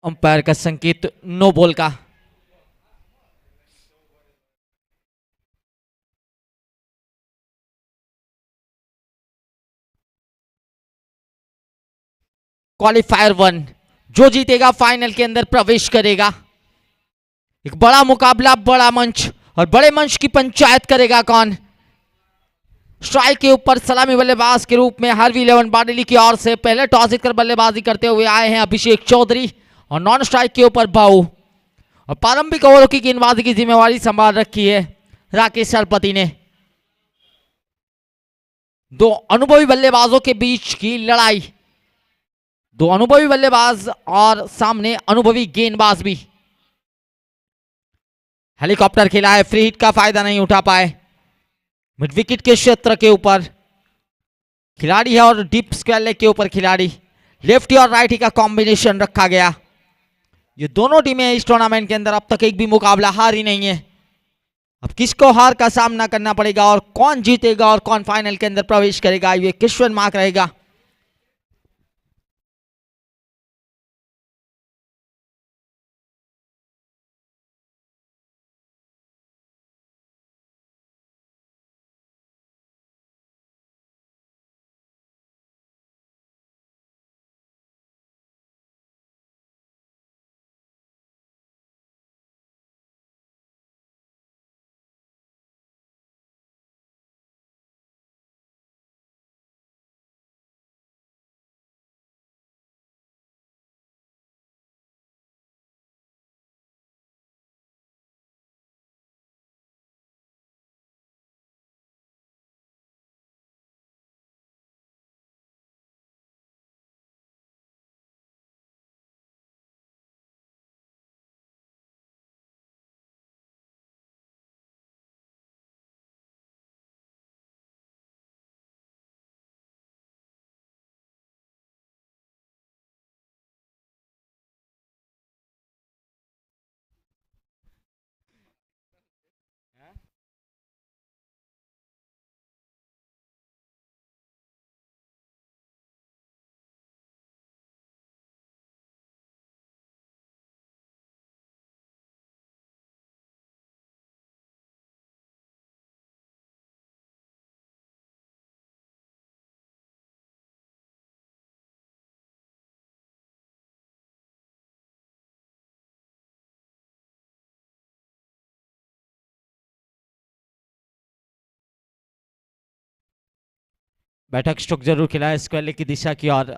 Umpire का संकेत no ball का। क्वालिफायर 1 जो जीतेगा फाइनल के अंदर प्रवेश करेगा। एक बड़ा मुकाबला, बड़ा मंच, और बड़े मंच की पंचायत करेगा कौन। स्ट्राइक के ऊपर सलामी बल्लेबाज के रूप में हार्वी इलेवन बाडेली की ओर से पहले टॉस जीतकर बल्लेबाजी करते हुए आए हैं अभिषेक चौधरी, और नॉन स्ट्राइक के ऊपर भाऊ, और प्रारंभिक ओवरों की गेंदबाजी की जिम्मेवारी संभाल रखी है राकेश सरपति ने। दो अनुभवी बल्लेबाजों के बीच की लड़ाई, दो अनुभवी बल्लेबाज और सामने अनुभवी गेंदबाज भी। हेलीकॉप्टर खेला है, फ्री हिट का फायदा नहीं उठा पाए। मिड विकेट के क्षेत्र के ऊपर खिलाड़ी है और डीप स्क्वायर लेग के ऊपर खिलाड़ी, लेफ्टी और राइटी का कॉम्बिनेशन रखा गया। ये दोनों टीमें इस टूर्नामेंट के अंदर अब तक एक भी मुकाबला हारी नहीं है। अब किसको हार का सामना करना पड़ेगा और कौन जीतेगा और कौन फाइनल के अंदर प्रवेश करेगा, ये क्वेश्चन मार्क रहेगा। बैठक स्ट्रोक जरूर खिला है स्क्वायर लेग की दिशा की ओर।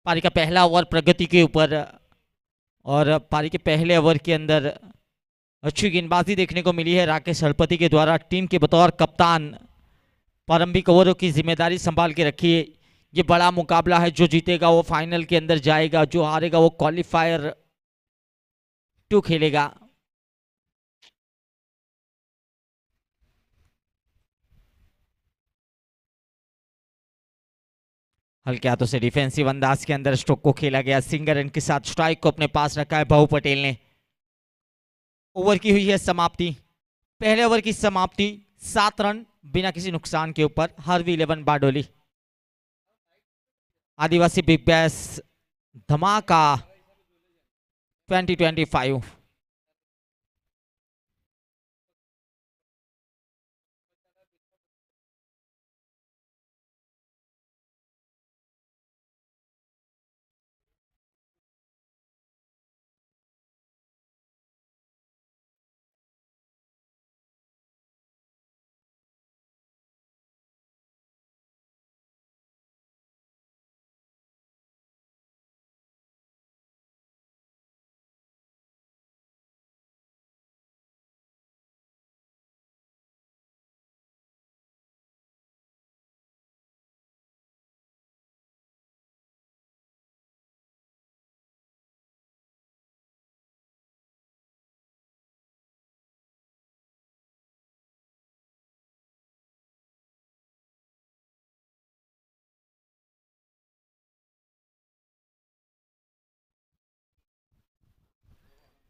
पारी का पहला ओवर प्रगति के ऊपर, और पारी के पहले ओवर के अंदर अच्छी गेंदबाजी देखने को मिली है राकेश सरपति के द्वारा। टीम के बतौर कप्तान प्रारंभिक ओवरों की जिम्मेदारी संभाल के रखी है। ये बड़ा मुकाबला है, जो जीतेगा वो फाइनल के अंदर जाएगा, जो हारेगा वो क्वालिफायर 2 खेलेगा। हल्के हाथों से डिफेंसिव अंदाज के अंदर स्ट्रोक को खेला गया। सिंगल रन के साथ स्ट्राइक को अपने पास रखा है भाऊ पटेल ने। ओवर की हुई है समाप्ति, पहले ओवर की समाप्ति 7 रन बिना किसी नुकसान के ऊपर हार्वी इलेवन बारडोली। आदिवासी बिग बैश धमाका 2025।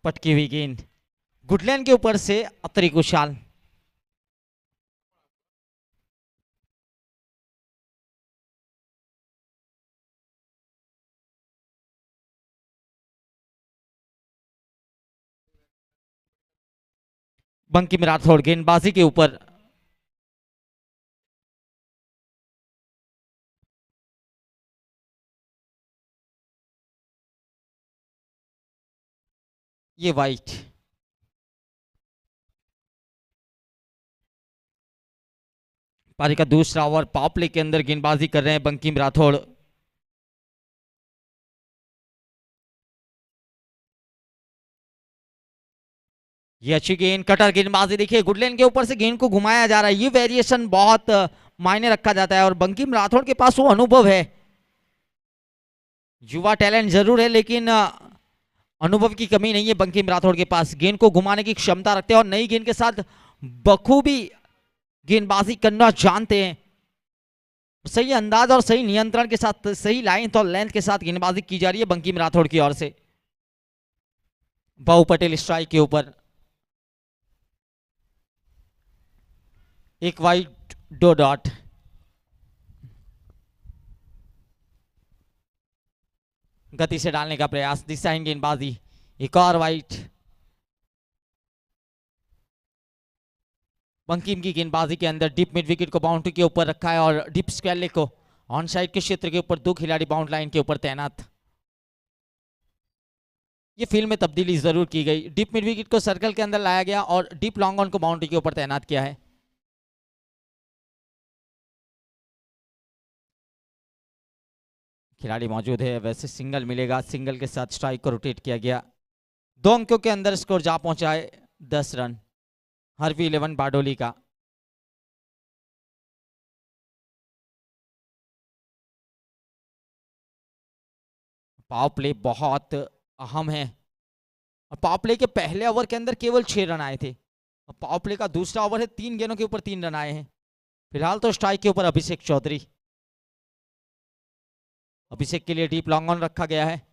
पटकी हुई गेंद गुडलैंड के ऊपर से अतरी कुशाल। बंकिम राठौड़ गेंदबाजी के ऊपर। ये वाइट। पारी का दूसरा ओवर, पावर प्ले के अंदर गेंदबाजी कर रहे हैं बंकिम राठौड़। ये अच्छी गेंद, कटर गेंदबाजी, देखिए गुडलैंड के ऊपर से गेंद को घुमाया जा रहा है। ये वेरिएशन बहुत मायने रखा जाता है और बंकिम राठौड़ के पास वो अनुभव है। युवा टैलेंट जरूर है लेकिन अनुभव की कमी नहीं है बंकिम राठौड़ के पास। गेंद को घुमाने की क्षमता रखते हैं और नई गेंद के साथ बखूबी गेंदबाजी करना जानते हैं। सही अंदाज और सही नियंत्रण के साथ, सही लाइन और लेंथ के साथ गेंदबाजी की जा रही है बंकिम राठौड़ की ओर से। बाहू पटेल स्ट्राइक के ऊपर। एक वाइड, दो डॉट। गति से डालने का प्रयास, दिशाहीन गेंदबाजी, एक और वाइड। बंकिम की गेंदबाजी के अंदर डीप मिड विकेट को बाउंड्री के ऊपर रखा है और डीप स्क्वायर लेग को ऑन साइड के क्षेत्र के ऊपर 2 खिलाड़ी बाउंड लाइन के ऊपर तैनात। ये फील्ड में तब्दीली जरूर की गई। डीप मिड विकेट को सर्कल के अंदर लाया गया और डीप लॉन्ग ऑन को बाउंड्री के ऊपर तैनात किया है। खिलाड़ी मौजूद है, वैसे सिंगल मिलेगा। सिंगल के साथ स्ट्राइक को रोटेट किया गया। 2 अंकों के अंदर स्कोर जा पहुंचा है 10 रन हरवी 11 बारडोली का। पावर प्ले बहुत अहम है और पावर प्ले के पहले ओवर के अंदर केवल 6 रन आए थे। पावर प्ले का दूसरा ओवर है, 3 गेंदों के ऊपर 3 रन आए हैं। फिलहाल तो स्ट्राइक के ऊपर अभिषेक चौधरी। अभिषेक के लिए डीप लॉन्ग ऑन रखा गया है।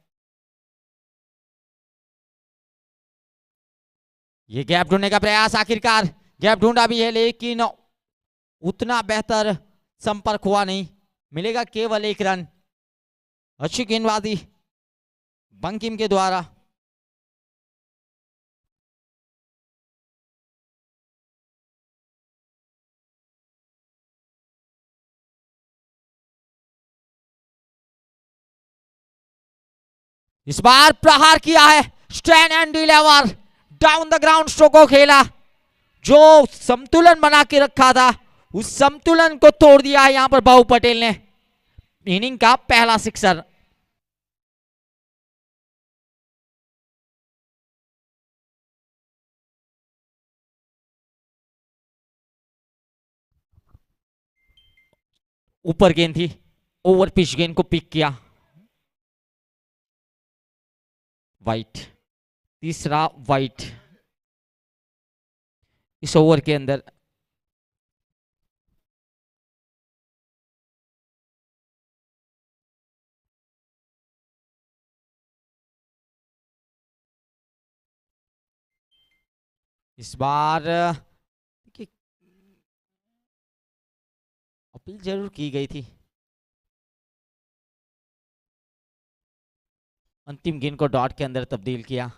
ये गैप ढूंढने का प्रयास, आखिरकार गैप ढूंढा भी है लेकिन उतना बेहतर संपर्क हुआ नहीं। मिलेगा केवल 1 रन। अच्छी गेंदबाजी बंकिम के द्वारा। इस बार प्रहार किया है, stand and deliver, down the ground stroke को खेला। जो संतुलन बना के रखा था उस संतुलन को तोड़ दिया है यहां पर बाहू पटेल ने। इनिंग का पहला सिक्सर। ऊपर गेंद थी, ओवर पिच गेंद को पिक किया। वाइट, तीसरा वाइट इस ओवर के अंदर। इस बार अपील जरूर की गई थी। अंतिम गेंद को डॉट के अंदर तब्दील किया।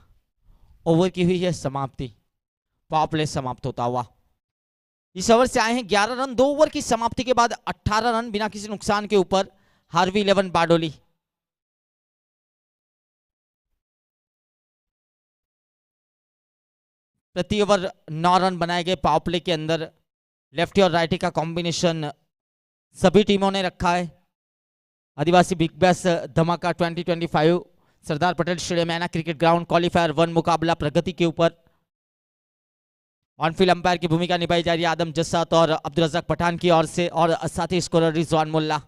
ओवर की हुई है समाप्ति। पावर प्ले समाप्त होता हुआ। इस ओवर से आए हैं 11 रन। 2 ओवर की समाप्ति के बाद 18 रन बिना किसी नुकसान के ऊपर हार्वी 11 बारडोली। प्रति ओवर 9 रन बनाए गए पावर प्ले के अंदर। लेफ्टी और राइटी का कॉम्बिनेशन सभी टीमों ने रखा है। आदिवासी बिग बैश धमाका 2025 सरदार पटेल स्टेडियम एना क्रिकेट ग्राउंड क्वालिफायर 1 मुकाबला प्रगति के ऊपर। ऑन फील्ड अंपायर की भूमिका निभाई जा रही है आदम जस्सत और अब्दुल रज़ाक पठान की ओर से और साथी स्कोरर रिजवान मुल्ला।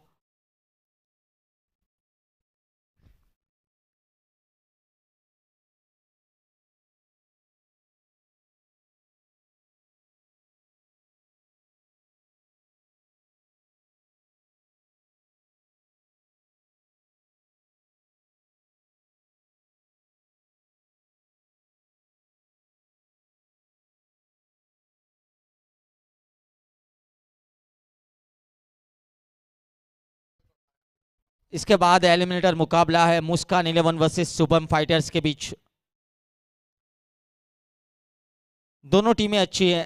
इसके बाद एलिमिनेटर मुकाबला है मुस्कान 11 वर्सेस शुभम फाइटर्स के बीच। दोनों टीमें अच्छी है।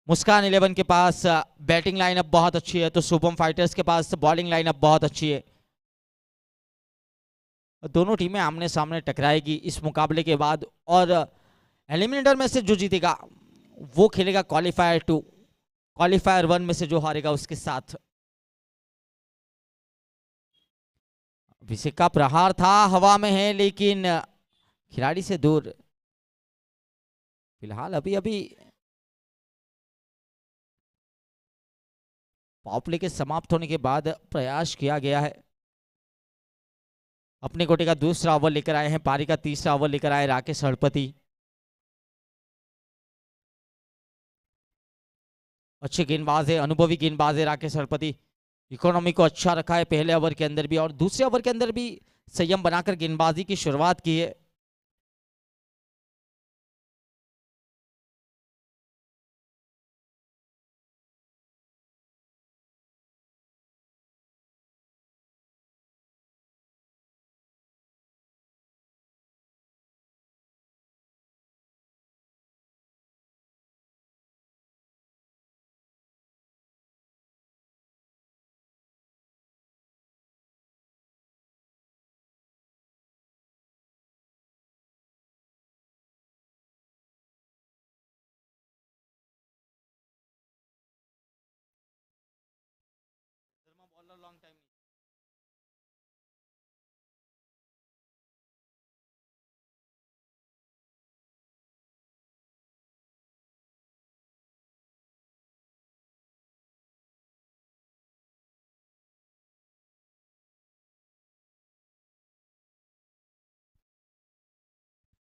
मुस्कान 11 के पास बैटिंग लाइनअप बहुत अच्छी है, तो शुभम फाइटर्स के पास बॉलिंग लाइनअप बहुत अच्छी है। दोनों टीमें आमने सामने टकराएगी इस मुकाबले के बाद, और एलिमिनेटर में से जो जीतेगा वो खेलेगा क्वालिफायर 2, क्वालिफायर 1 में से जो हारेगा उसके साथ। अभिषेक का प्रहार था, हवा में है लेकिन खिलाड़ी से दूर। फिलहाल अभी अभी पावर प्ले के समाप्त होने के बाद प्रयास किया गया है। अपने कोटे का दूसरा ओवर लेकर आए हैं, पारी का तीसरा ओवर लेकर आए राकेश हड़पति। अच्छे गेंदबाज है, अनुभवी गेंदबाज है राकेश हड़पति। इकोनॉमी को अच्छा रखा है पहले ओवर के अंदर भी, और दूसरे ओवर के अंदर भी संयम बनाकर गेंदबाजी की शुरुआत की है।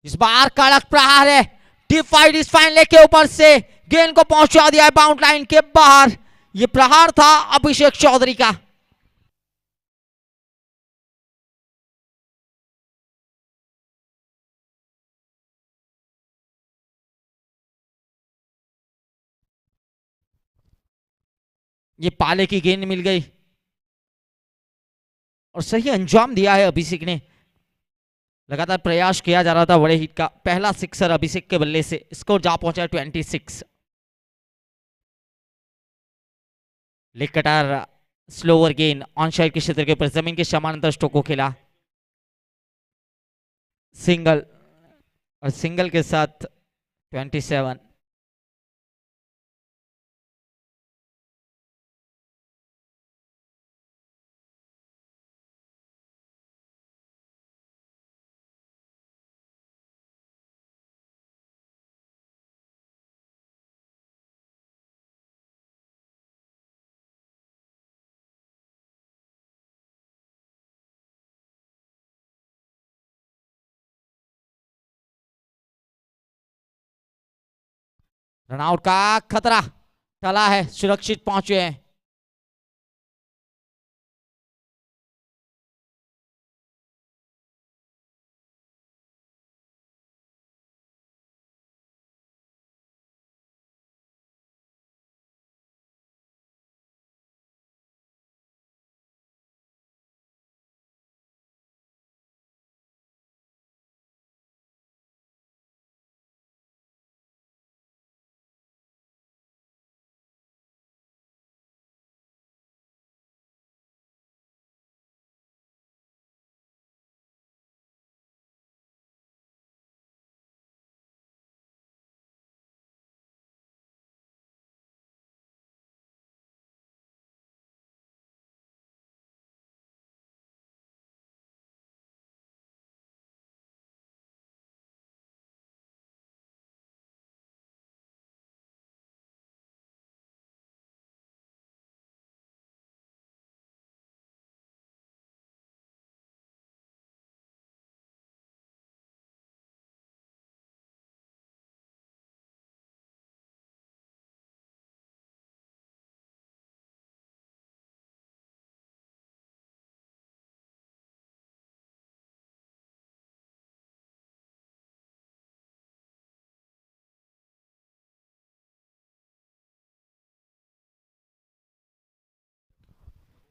इस बार कड़क प्रहार है, डीप फाइट इस फाइन लेग के ऊपर से गेंद को पहुंचा दिया है बाउंड लाइन के बाहर। यह प्रहार था अभिषेक चौधरी का। ये पाले की गेंद मिल गई और सही अंजाम दिया है अभिषेक ने। लगातार प्रयास किया जा रहा था बड़े हिट का। पहला सिक्सर अभिषेक के बल्ले से, स्कोर जा पहुंचा 26। लेग कटर स्लोअर गेंद ऑन साइड के क्षेत्र के ऊपर जमीन के समानांतर स्ट्रोक को खेला, सिंगल, और सिंगल के साथ 27। रनआउट का खतरा टला है, सुरक्षित पहुंचे हैं।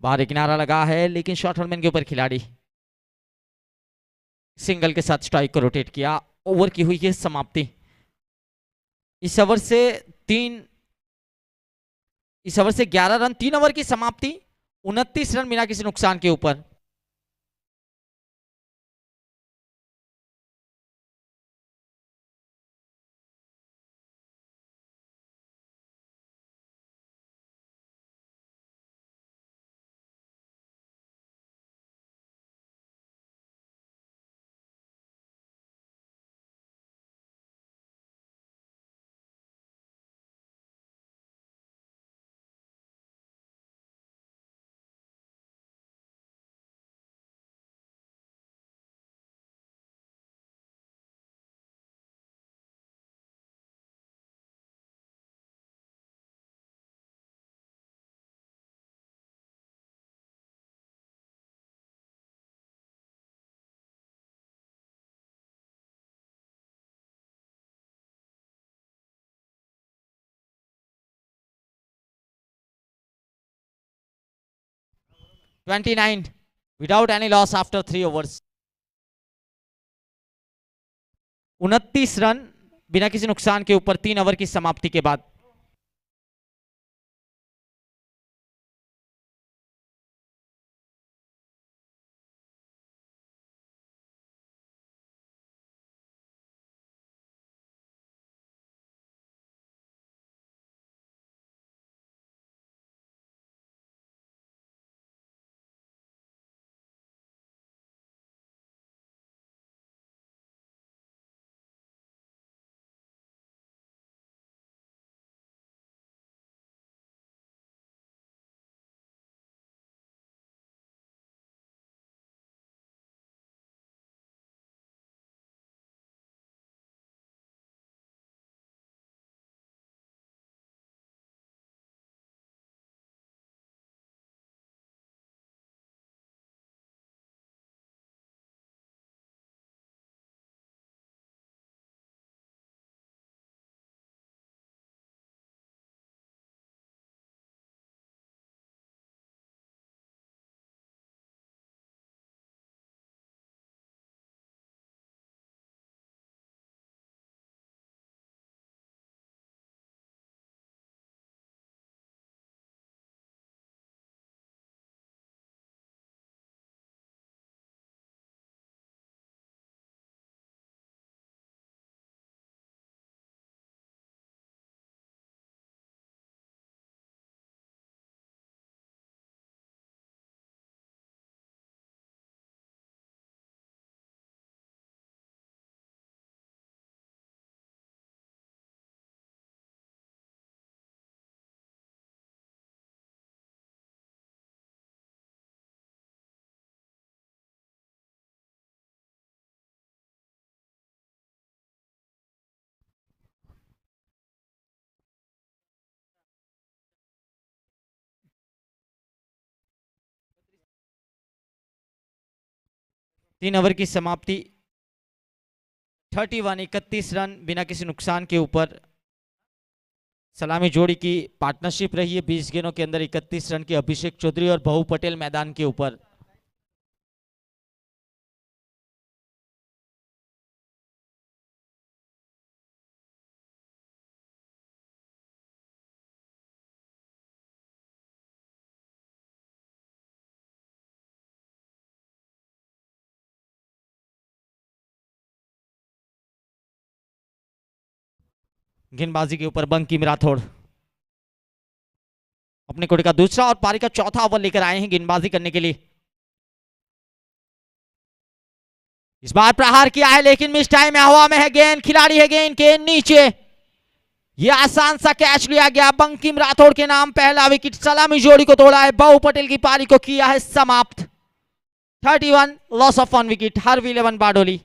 बाहर किनारा लगा है लेकिन शॉर्ट हॉलमैन के ऊपर खिलाड़ी सिंगल के साथ स्ट्राइक को रोटेट किया। ओवर की हुई है समाप्ति। इस ओवर से तीन इस ओवर से 11 रन, 3 ओवर की समाप्ति, 29 रन बिना किसी नुकसान के ऊपर। Twenty nine without any loss after 3 overs. 29 run बिना किसी नुकसान के ऊपर 3 ओवर की समाप्ति के बाद। तीन ओवर की समाप्ति, 31 बिना किसी नुकसान के ऊपर। सलामी जोड़ी की पार्टनरशिप रही है 20 गेंदों के अंदर 31 रन की। अभिषेक चौधरी और बहु पटेल मैदान के ऊपर। गेंदबाजी के ऊपर बंकिम राठौड़ अपने कोटे का दूसरा और पारी का चौथा ओवर लेकर आए हैं गेंदबाजी करने के लिए। इस बार प्रहार किया है लेकिन मिस टाइम है, हवा में है गेंद, खिलाड़ी है गेंद के नीचे। यह आसान सा कैच लिया गया। बंकिम राठौड़ के नाम पहला विकेट। सलामी जोड़ी को तोड़ा है, बहु पटेल की पारी को किया है समाप्त। 31 loss of 1 wicket. Harvey 11 Bardoli.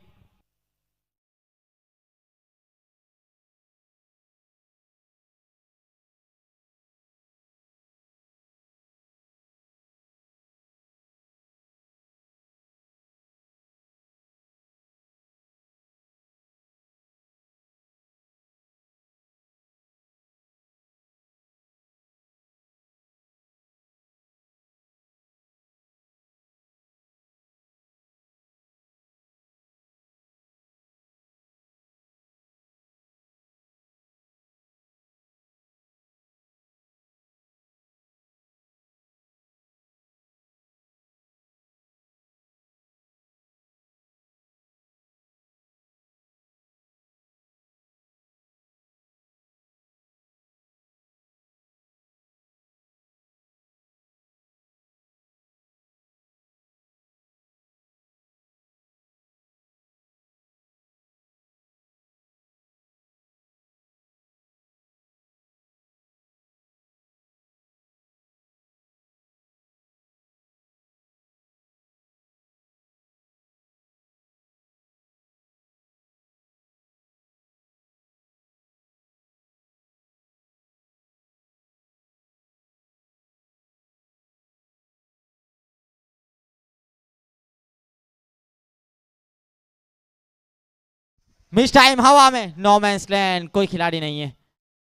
Miss time हवा में, नो मैंस लैंड, कोई खिलाड़ी नहीं है,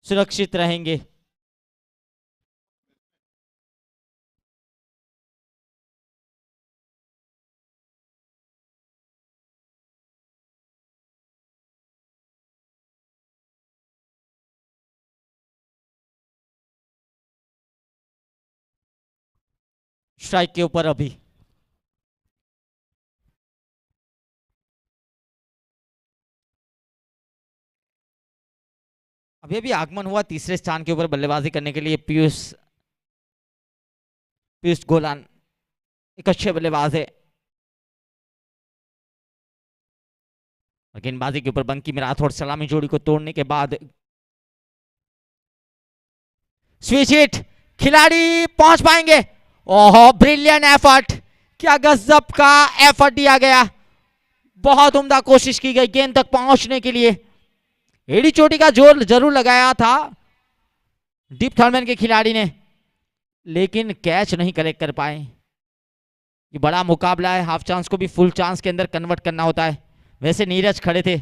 सुरक्षित रहेंगे। स्ट्राइक के ऊपर अभी अभी अभी आगमन हुआ तीसरे स्थान के ऊपर बल्लेबाजी करने के लिए पीयूष पीयूष गोलान, एक अच्छे बल्लेबाज है। गेंदबाजी के ऊपर बंकी राठौड़ सलामी जोड़ी को तोड़ने के बाद स्विच हिट, खिलाड़ी पहुंच पाएंगे। ओहो, ब्रिलियंट एफर्ट, क्या गजब का एफर्ट दिया गया, बहुत उम्दा कोशिश की गई गेंद तक पहुंचने के लिए। एडी चोटी का जोर जरूर लगाया था डीप थर्मन के खिलाड़ी ने, लेकिन कैच नहीं कलेक्ट कर पाए। ये बड़ा मुकाबला है, हाफ चांस को भी फुल चांस के अंदर कन्वर्ट करना होता है। वैसे नीरज खड़े थे,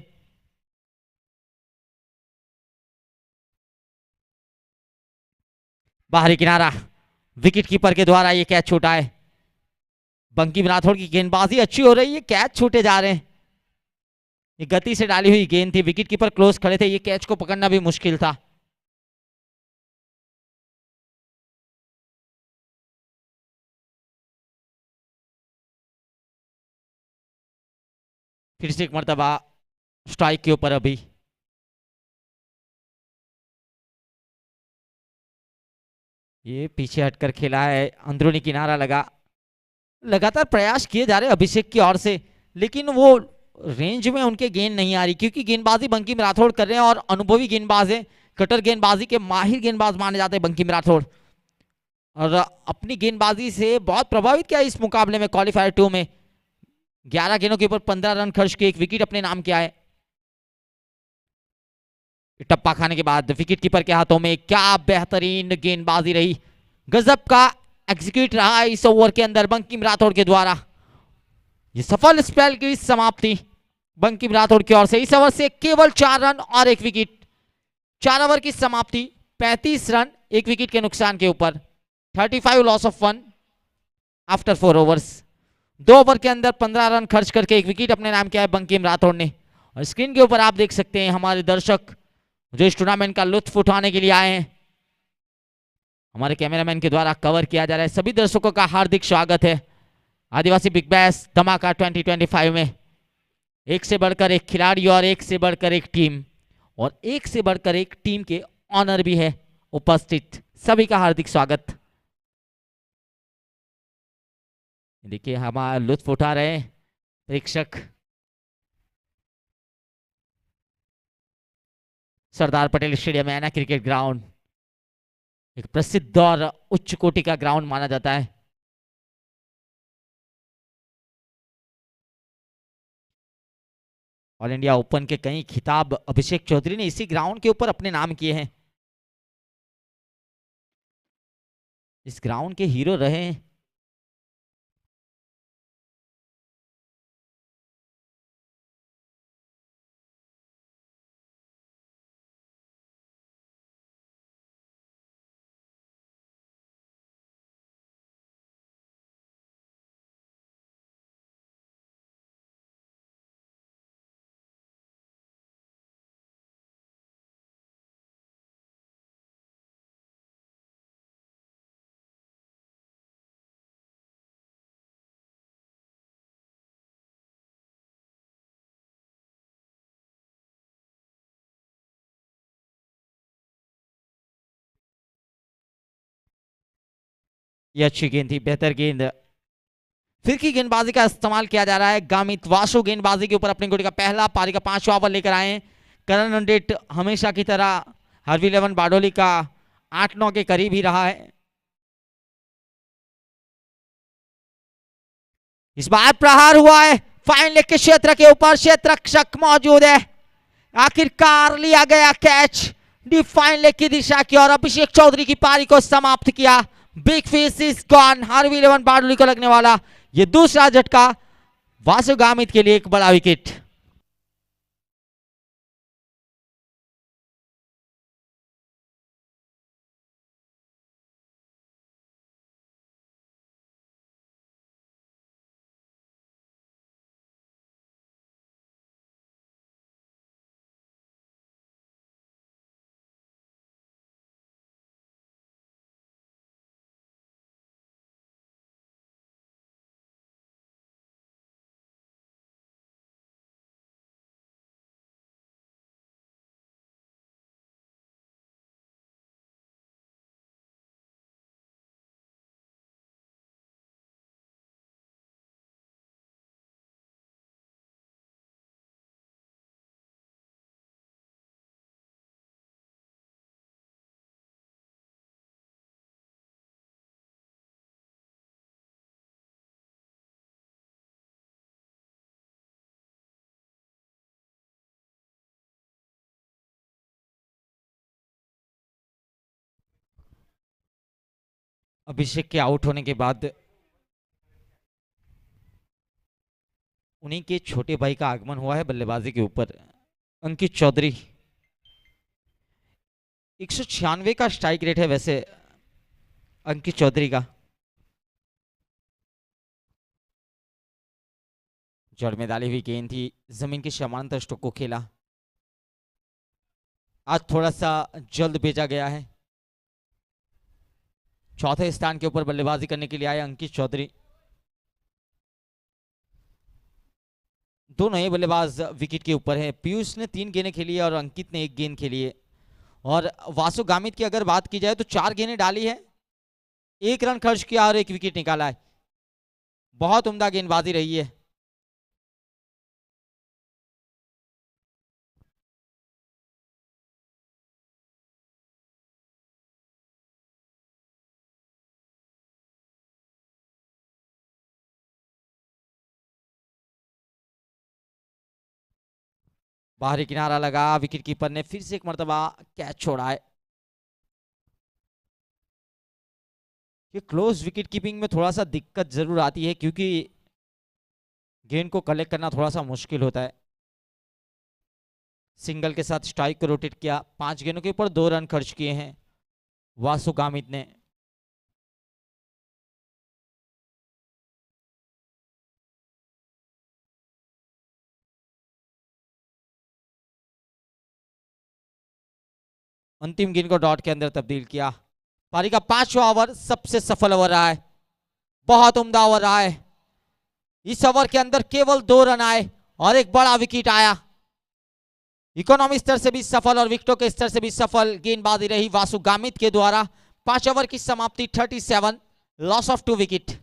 बाहरी किनारा, विकेट कीपर के द्वारा ये कैच छूटा है। बंकी राठौड़ की गेंदबाजी अच्छी हो रही है, कैच छूटे जा रहे हैं। ये गति से डाली हुई गेंद थी, विकेट कीपर क्लोज खड़े थे, ये कैच को पकड़ना भी मुश्किल था। फिर से एक मर्तबा स्ट्राइक के ऊपर अभी ये पीछे हटकर खेला है, अंदरूनी किनारा लगा। लगातार प्रयास किए जा रहे हैं अभिषेक की ओर से, लेकिन वो रेंज में उनके गेंद नहीं आ रही, क्योंकि गेंदबाजी बंकी राठौड़ कर रहे हैं और अनुभवी गेंदबाज है, कटर गेंदबाजी के माहिर गेंदबाज माने जाते हैं बंकी राठौड़, और अपनी गेंदबाजी से बहुत प्रभावित किया इस मुकाबले में। क्वालिफायर 2 में 11 गेंदों के ऊपर 15 रन खर्च के एक विकेट अपने नाम किया है। टप्पा खाने के बाद विकेट कीपर के हाथों में, क्या बेहतरीन गेंदबाजी रही, गजब का एग्जीक्यूट रहा इस ओवर के अंदर बंकिम राठौड़ के द्वारा। ये सफल स्पेल की समाप्ति बंकिम राठौड़ की ओर से। इस ओवर से केवल 4 रन और एक विकेट, 4 ओवर की समाप्ति, 35 रन एक विकेट के नुकसान के ऊपर, 35 loss of 1 after 4 overs. 2 over के अंदर 15 रन खर्च करके एक विकेट अपने नाम किया है बंकिम राठौड़ ने। और स्क्रीन के ऊपर आप देख सकते हैं हमारे दर्शक जो इस टूर्नामेंट का लुत्फ उठाने के लिए आए हैं, हमारे कैमरामैन के द्वारा कवर किया जा रहा है। सभी दर्शकों का हार्दिक स्वागत है आदिवासी बिग बैश धमाका 2025 में। एक से बढ़कर एक खिलाड़ी और एक से बढ़कर एक टीम, और एक से बढ़कर एक टीम के ऑनर भी है उपस्थित। सभी का हार्दिक स्वागत। देखिए हमारा लुत्फ उठा रहे हैं प्रेक्षक। सरदार पटेल स्टेडियम है ना, क्रिकेट ग्राउंड एक प्रसिद्ध और उच्च कोटि का ग्राउंड माना जाता है। ऑल इंडिया ओपन के कई खिताब अभिषेक चौधरी ने इसी ग्राउंड के ऊपर अपने नाम किए हैं, इस ग्राउंड के हीरो रहे हैं। ये अच्छी गेंद थी, बेहतर गेंद। फिर की गेंदबाजी का इस्तेमाल किया जा रहा है। गामित वासु गेंदबाजी के ऊपर अपनी गुटी का पहला पारी का 5वां ओवर लेकर आए हैं। करण रंडेट हमेशा की तरह हरवी 11 बारडोली का 8-9 के करीब ही रहा है। इस बार प्रहार हुआ है फाइन लेग के क्षेत्र के ऊपर, क्षेत्र रक्षक मौजूद है, आखिरकार लिया गया कैच डी फाइन लेग की दिशा की, और अभिषेक चौधरी की पारी को समाप्त किया। Big fish is gone, Harvey 11 Bardoli को लगने वाला ये दूसरा झटका वासु गामित के लिए एक बड़ा विकेट। अभिषेक के आउट होने के बाद उन्हीं के छोटे भाई का आगमन हुआ है बल्लेबाजी के ऊपर। अंकित चौधरी 196 का स्ट्राइक रेट है वैसे अंकित चौधरी का। जड़ में डाली हुई गेंद थी, जमीन के समानांतर स्ट्रोक को खेला। आज थोड़ा सा जल्द भेजा गया है। चौथे स्थान के ऊपर बल्लेबाजी करने के लिए आए अंकित चौधरी। दोनों ही बल्लेबाज विकेट के ऊपर है। पीयूष ने 3 गेंदें खेली है और अंकित ने 1 गेंद खेली है। और वासु गामित की अगर बात की जाए तो 4 गेंदें डाली है, 1 रन खर्च किया और 1 विकेट निकाला है। बहुत उम्दा गेंदबाजी रही है। बाहरी किनारा लगा, विकेट कीपर ने फिर से एक मर्तबा कैच छोड़ा है। ये क्लोज विकेट कीपिंग में थोड़ा सा दिक्कत जरूर आती है क्योंकि गेंद को कलेक्ट करना थोड़ा सा मुश्किल होता है। सिंगल के साथ स्ट्राइक को रोटेट किया। 5 गेंदों के ऊपर 2 रन खर्च किए हैं वासु गामित ने। अंतिम गेंद को डॉट के अंदर तब्दील किया। पारी का 5वां ओवर सबसे सफल ओवर रहा है। बहुत उम्दा ओवर रहा है। इस ओवर के अंदर केवल 2 रन आए और एक बड़ा विकेट आया। इकोनॉमी स्तर से भी सफल और विकेटों के स्तर से भी सफल गेंदबाजी रही वासु गामित के द्वारा। 5 ओवर की समाप्ति 37, लॉस ऑफ 2 विकेट।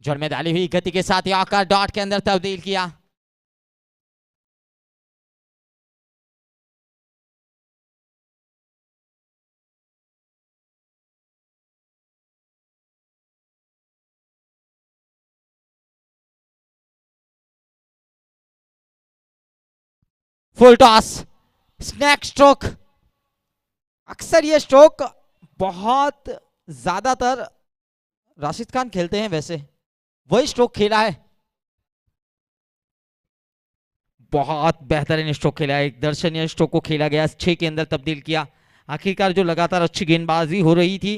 जड़ में डाली हुई गति के साथ आकर डॉट के अंदर तब्दील किया। Full toss, snack stroke. अक्सर ये स्ट्रोक बहुत ज्यादातर राशिद खान खेलते हैं, वैसे वही स्ट्रोक खेला है। बहुत बेहतरीन स्ट्रोक खेला है। एक दर्शनीय स्ट्रोक को खेला गया, 6 के अंदर तब्दील किया। आखिरकार जो लगातार अच्छी गेंदबाजी हो रही थी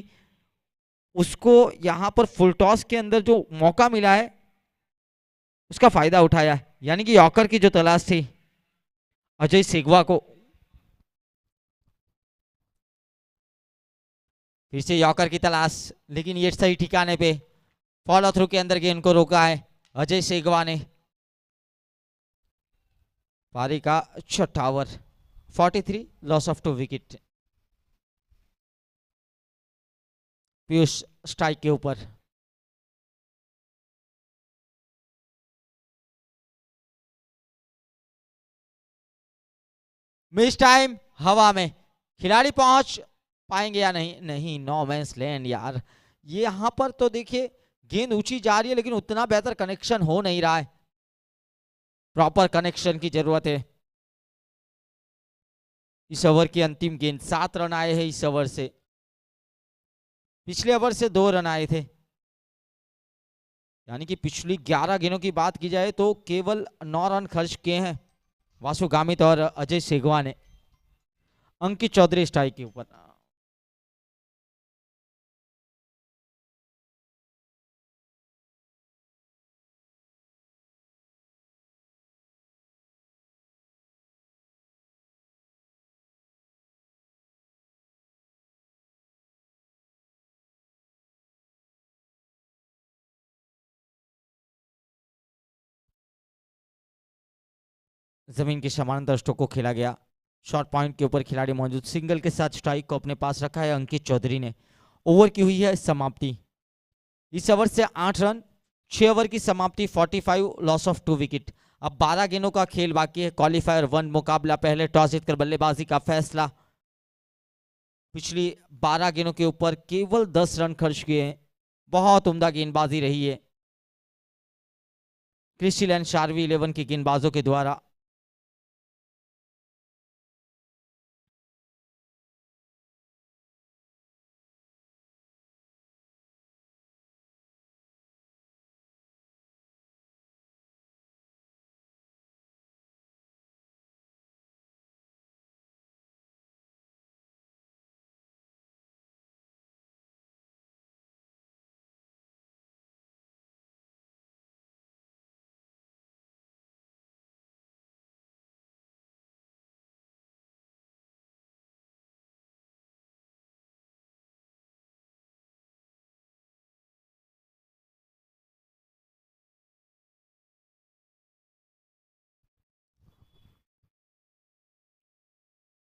उसको यहां पर फुल टॉस के अंदर जो मौका मिला है उसका फायदा उठाया, यानी कि यॉर्कर की जो तलाश थी अजय सेगवा को। फिर से यॉर्कर की तलाश, लेकिन ये सही ठिकाने पे फॉलो थ्रू के अंदर गेंद को रोका है अजय सेगवा ने। पारी का 6वां over, 43, loss of 2 wicket. Piyush strike के ऊपर। मिस टाइम हवा में, खिलाड़ी पहुंच पाएंगे या नहीं? नहीं, नो मैंस लैंड यार। ये यहां पर तो देखिए गेंद ऊंची जा रही है लेकिन उतना बेहतर कनेक्शन हो नहीं रहा है, प्रॉपर कनेक्शन की जरूरत है। इस ओवर की अंतिम गेंद, 7 रन आए हैं इस ओवर से, पिछले ओवर से 2 रन आए थे, यानी कि पिछली 11 गेंदों की बात की जाए तो केवल 9 रन खर्च किए हैं वासु गामित और अजय सेगवा ने। अंकित चौधरी स्ट्राइक के ऊपर। जमीन के समानांतर स्ट्रोक को खेला गया, शॉर्ट पॉइंट के ऊपर खिलाड़ी मौजूद, सिंगल के साथ स्ट्राइक को अपने पास रखा है अंकित चौधरी ने। ओवर की हुई है समाप्ति, इस ओवर से 8 रन, 6 ओवर की समाप्ति, 45, लॉस ऑफ 2 विकेट। अब 12 गेंदों का खेल बाकी है, क्वालिफायर 1 मुकाबला। पहले टॉस जीतकर बल्लेबाजी का फैसला, पिछली 12 गेंदों के ऊपर केवल 10 रन खर्च किए हैं, बहुत उम्दा गेंदबाजी रही है क्रिस्टिल एंड शार्वी 11 के गेंदबाजों के द्वारा।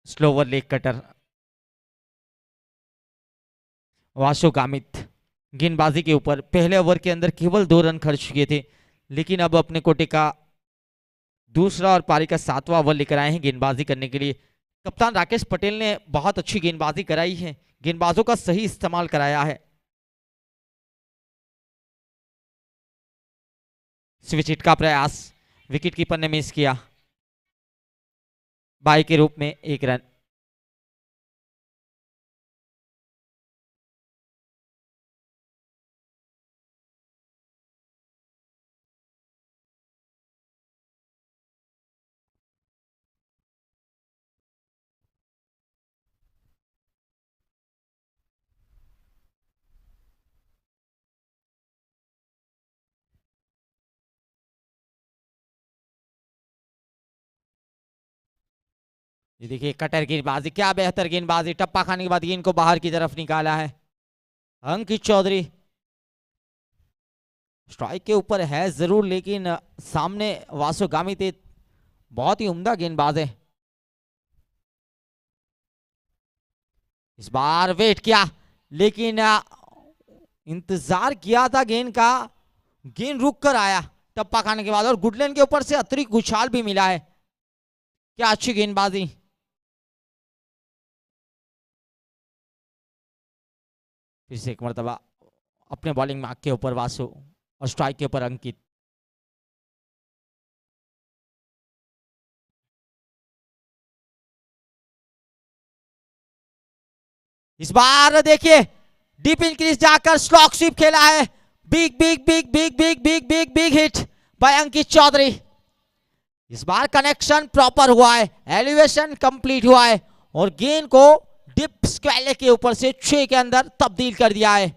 Slower leg cutter Vasu Gamit गेंदबाजी के ऊपर, पहले ओवर के अंदर केवल 2 रन खर्च किए थे, लेकिन अब अपने कोटे का दूसरा और पारी का 7वां ओवर लेकर आए हैं गेंदबाजी करने के लिए। कप्तान राकेश पटेल ने बहुत अच्छी गेंदबाजी कराई है, गेंदबाजों का सही इस्तेमाल कराया है। स्विच हिट का प्रयास, विकेट कीपर ने मिस किया, बाई के रूप में 1 रन। ये देखिए कटर गेंदबाजी, क्या बेहतर गेंदबाजी, टप्पा खाने के बाद गेंद को बाहर की तरफ निकाला है अंकित चौधरी। स्ट्राइक के ऊपर है जरूर, लेकिन सामने वासु गामित बहुत ही उम्दा गेंदबाज है। इस बार वेट किया लेकिन इंतजार किया था गेंद का, गेंद रुक कर आया टप्पा खाने के बाद, और गुडलैंड के ऊपर से अतिरिक्त उछाल भी मिला है। क्या अच्छी गेंदबाजी। फिर से एक मरतबा अपने बॉलिंग मार्क के ऊपर वासु और स्ट्राइक के ऊपर अंकित। इस बार देखिए डीप इन क्रीज जाकर स्लॉक स्वीप खेला है, big big big big big big big big hit by Ankit Chaudhary. इस बार कनेक्शन प्रॉपर हुआ है, एलिवेशन कंप्लीट हुआ है और गेंद को डिप स्क्वेले के ऊपर से 6 के अंदर तब्दील कर दिया है,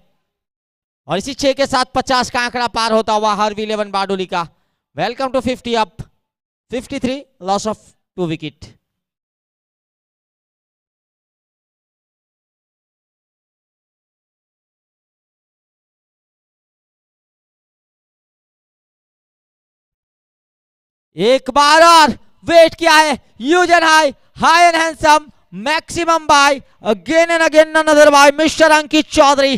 और इसी 6 के साथ 50 का आंकड़ा पार होता हुआ हार्वी 11 बारडोली का। Welcome to 50 up, 53, loss of 2 wicket. एक बार और वेट किया है, huge and high, high and handsome, maximum by again and again none other by mister Ankit Chaudhary.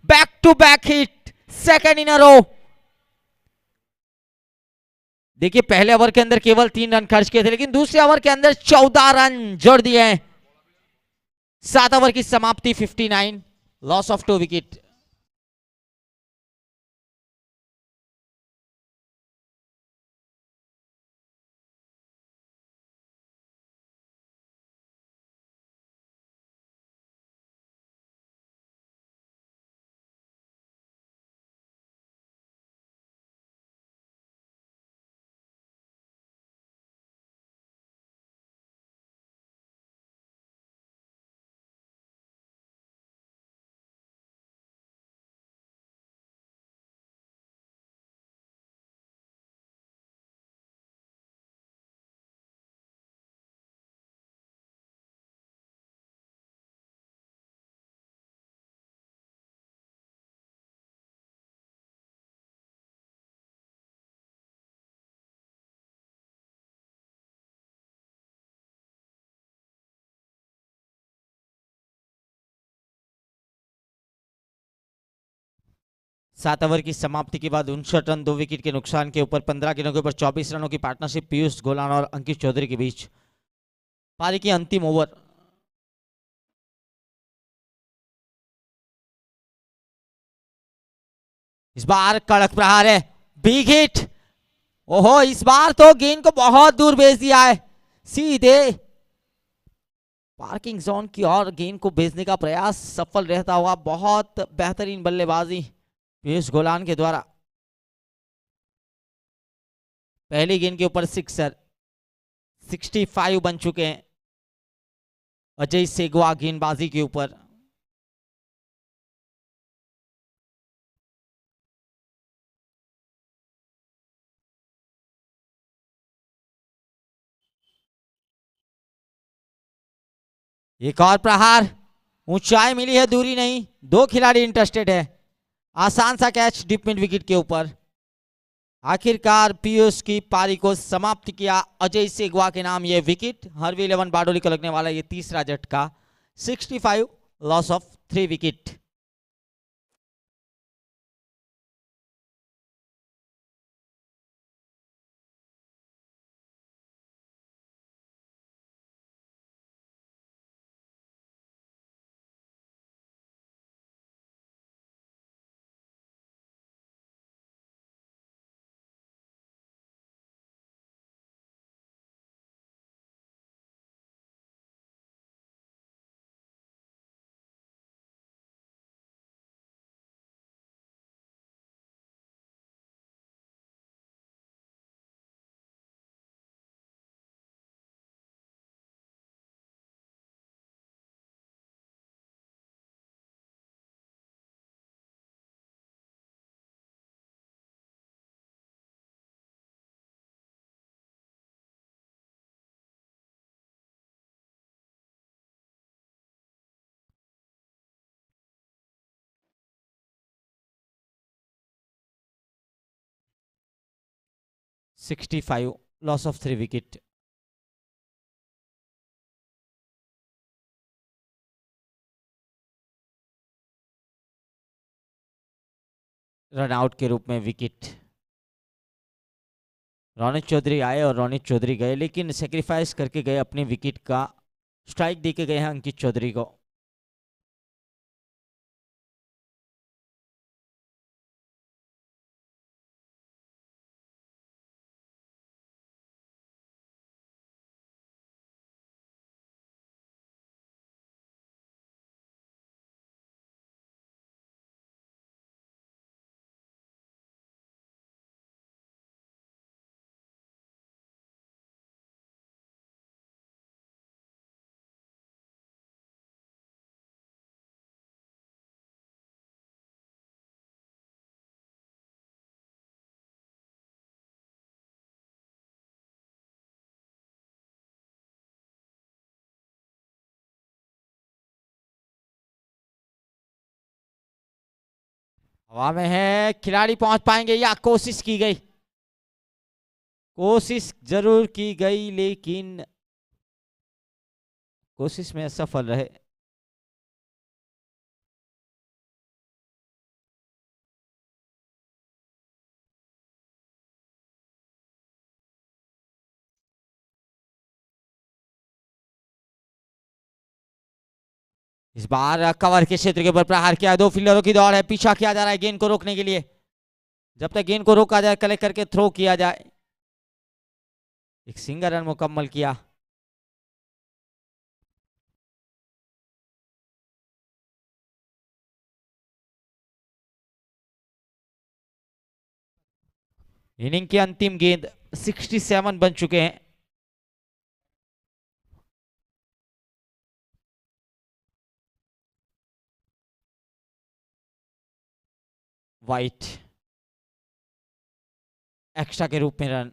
Back to back hit, second in a row. देखिए पहले over के अंदर केवल 3 रन खर्च किए थे, लेकिन दूसरे ओवर के अंदर 14 रन जोड़ दिए हैं। 7 ओवर की समाप्ति 59, लॉस ऑफ 2 विकेट। सात ओवर की समाप्ति के बाद 59 रन 2 विकेट के नुकसान के ऊपर 15 गेंदों के ऊपर 24 रनों की पार्टनरशिप पीयूष गोलान और अंकित चौधरी के बीच। पारी की अंतिम ओवर। इस बार कड़क प्रहार है, बिग हिट। ओहो, इस बार तो गेंद को बहुत दूर भेज दिया है, सीधे पार्किंग जोन की ओर गेंद को भेजने का प्रयास सफल रहता हुआ। बहुत बेहतरीन बल्लेबाजी पीयूष गोलान के द्वारा। पहली गेंद के ऊपर सिक्सर। 65 बन चुके हैं अजय सेगवा गेंदबाजी के ऊपर। एक और प्रहार, ऊंचाई मिली है, दूरी नहीं। 2 खिलाड़ी इंटरेस्टेड है। आसान सा कैच डीप मिड विकेट के ऊपर। आखिरकार पीयूष की पारी को समाप्त किया अजय सेगवा के नाम ये विकेट। हरवी 11 बारडोली को लगने वाला ये तीसरा झटका। 65, loss of 3 wicket. Sixty five, loss of 3 wicket. Run out के रूप में विकेट। रोनित चौधरी आए और रोनित चौधरी गए, लेकिन सेक्रीफाइस करके गए अपने विकेट का। स्ट्राइक देके गए हैं अंकित चौधरी को। हवा में है, खिलाड़ी पहुंच पाएंगे या कोशिश की गई। कोशिश जरूर की गई, लेकिन कोशिश में असफल रहे। इस बार कवर के क्षेत्र के ऊपर प्रहार किया, दो फील्डरों की दौड़ है, पीछा किया जा रहा है गेंद को रोकने के लिए। जब तक गेंद को रोका जाए, कलेक्ट करके थ्रो किया जाए। एक सिंगल रन मुकम्मल किया। इनिंग की अंतिम गेंद, 67 बन चुके हैं। वाइट एक्स्ट्रा के रूप में रन।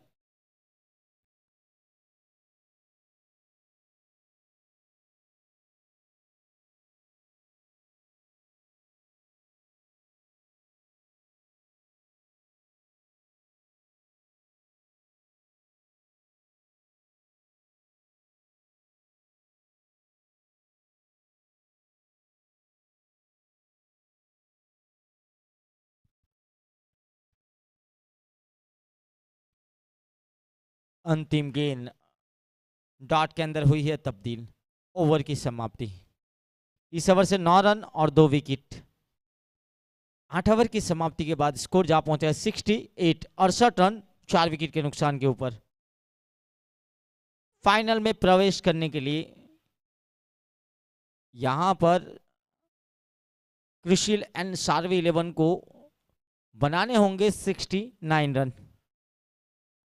अंतिम गेंद डॉट के अंदर हुई है तब्दील। ओवर की समाप्ति। इस ओवर से 9 रन और 2 विकेट। 8 ओवर की समाप्ति के बाद स्कोर जा पहुंचा है 68, 68 रन 4 विकेट के नुकसान के ऊपर। फाइनल में प्रवेश करने के लिए यहां पर क्रिशिल एंड सार्वे 11 को बनाने होंगे 69 रन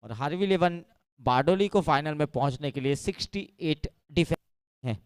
और हार्वी 11 बारडोली को फाइनल में पहुंचने के लिए 68 डिफेंस है।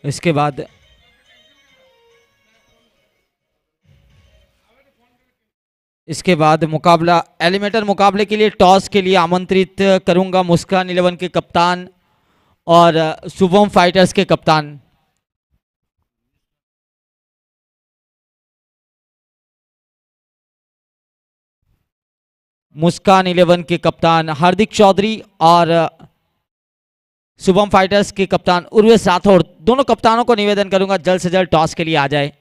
इसके बाद मुकाबला एलिमेटर मुकाबले के लिए टॉस के लिए आमंत्रित करूंगा मुस्कान 11 के कप्तान और शुभम फाइटर्स के कप्तान। मुस्कान 11 के कप्तान हार्दिक चौधरी और शुभम फाइटर्स के कप्तान उर्वेश राठौड़, दोनों कप्तानों को निवेदन करूंगा जल्द से जल्द टॉस के लिए आ जाए।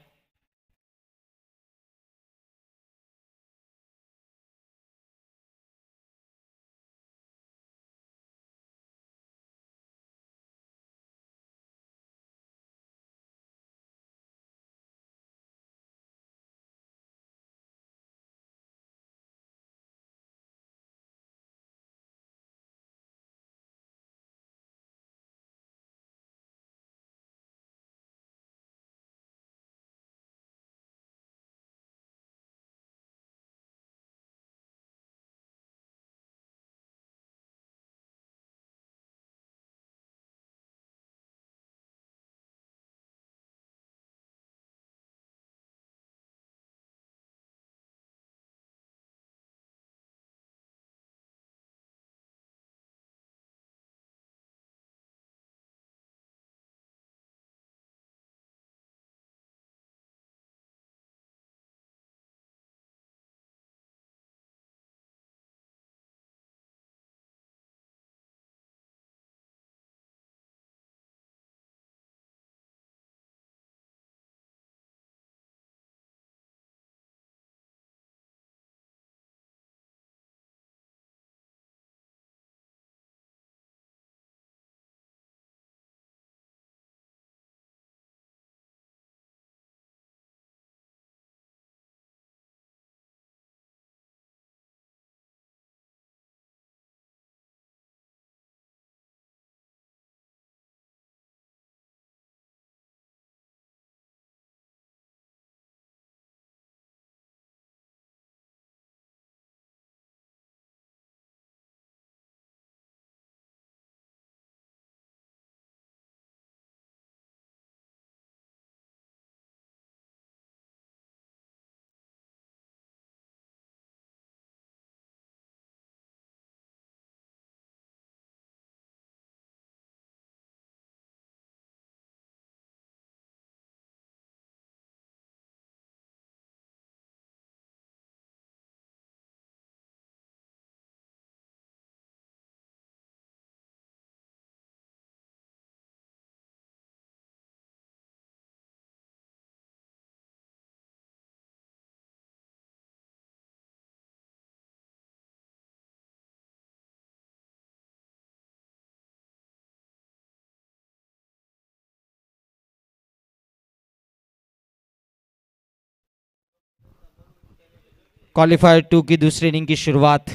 क्वालिफायर 2 की दूसरी इनिंग की शुरुआत।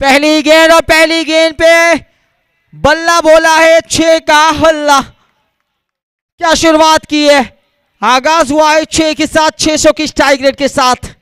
पहली गेंद और पहली गेंद पे बल्ला बोला है 6 का हल्ला। क्या शुरुआत की है, आगाज हुआ है 6 के साथ, 600 की स्ट्राइक रेट के साथ।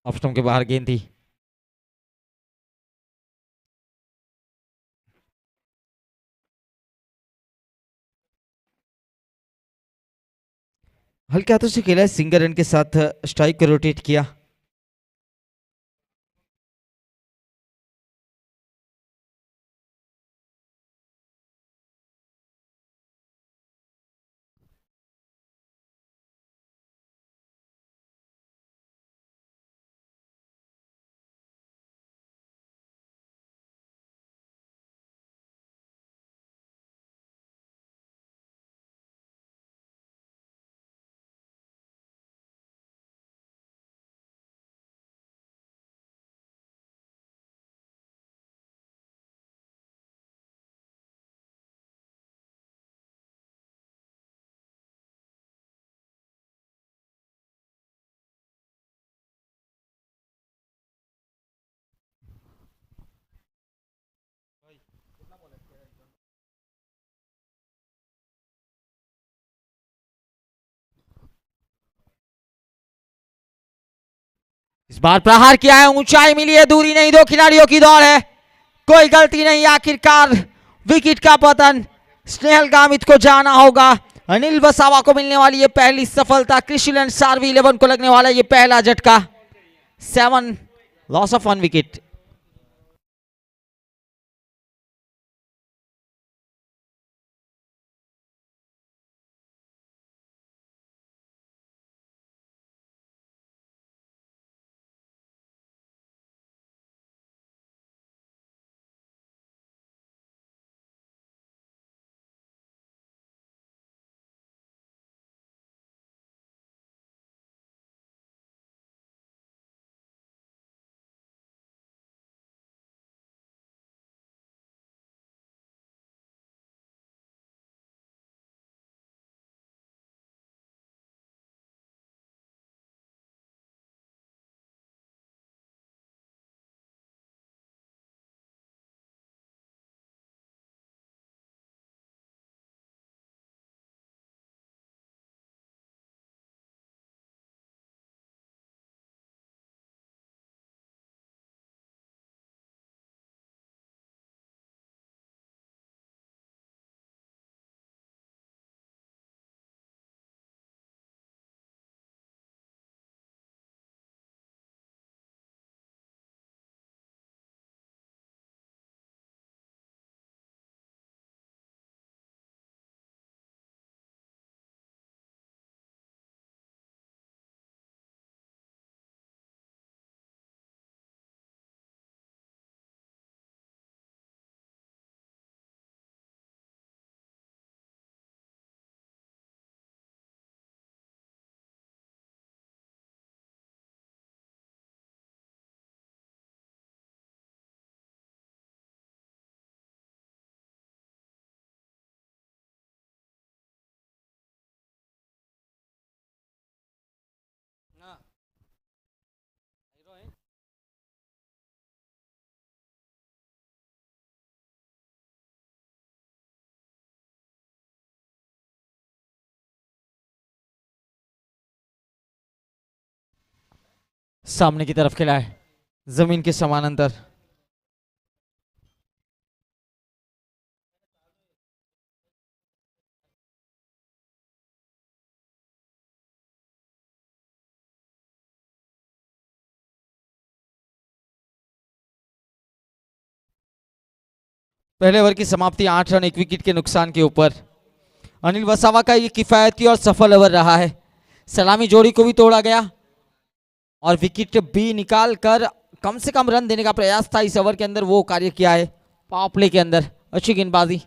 ऑफ स्टंप के बाहर गेंद थी। हल्के हाथों से खेला, सिंगल रन के साथ स्ट्राइक को रोटेट किया। इस बार प्रहार किया है, ऊंचाई मिली है, दूरी नहीं, दो खिलाड़ियों की दौड़ है, कोई गलती नहीं, आखिरकार विकेट का पतन स्नेहल गामित को जाना होगा। अनिल वसावा को मिलने वाली ये पहली सफलता, क्रिशलैंड सार्वी 11 को लगने वाला ये पहला झटका। 7 लॉस ऑफ 1 विकेट। सामने की तरफ खेला है, जमीन के समानांतर। पहले ओवर की समाप्ति 8 रन 1 विकेट के नुकसान के ऊपर। अनिल वसावा का ये किफायती और सफल ओवर रहा है। सलामी जोड़ी को भी तोड़ा गया और विकेट भी निकाल कर कम से कम रन देने का प्रयास था इस ओवर के अंदर, वो कार्य किया है। पावर प्ले के अंदर अच्छी गेंदबाजी।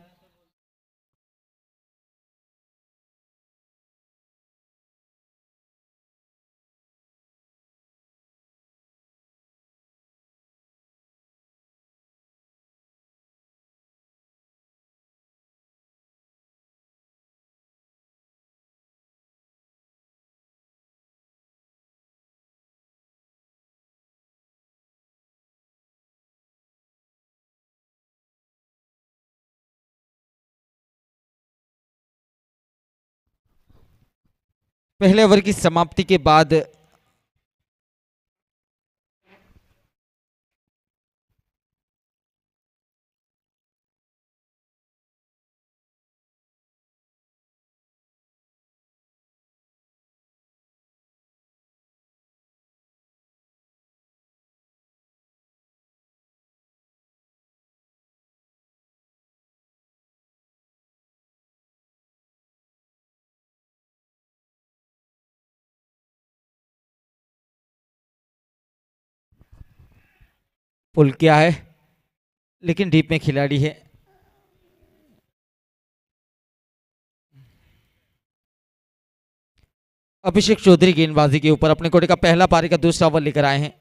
पहले ओवर की समाप्ति के बाद पुल किया है, लेकिन डीप में खिलाड़ी है। अभिषेक चौधरी गेंदबाजी के ऊपर अपने कोटे का पहला पारी का दूसरा ओवर लेकर आए हैं।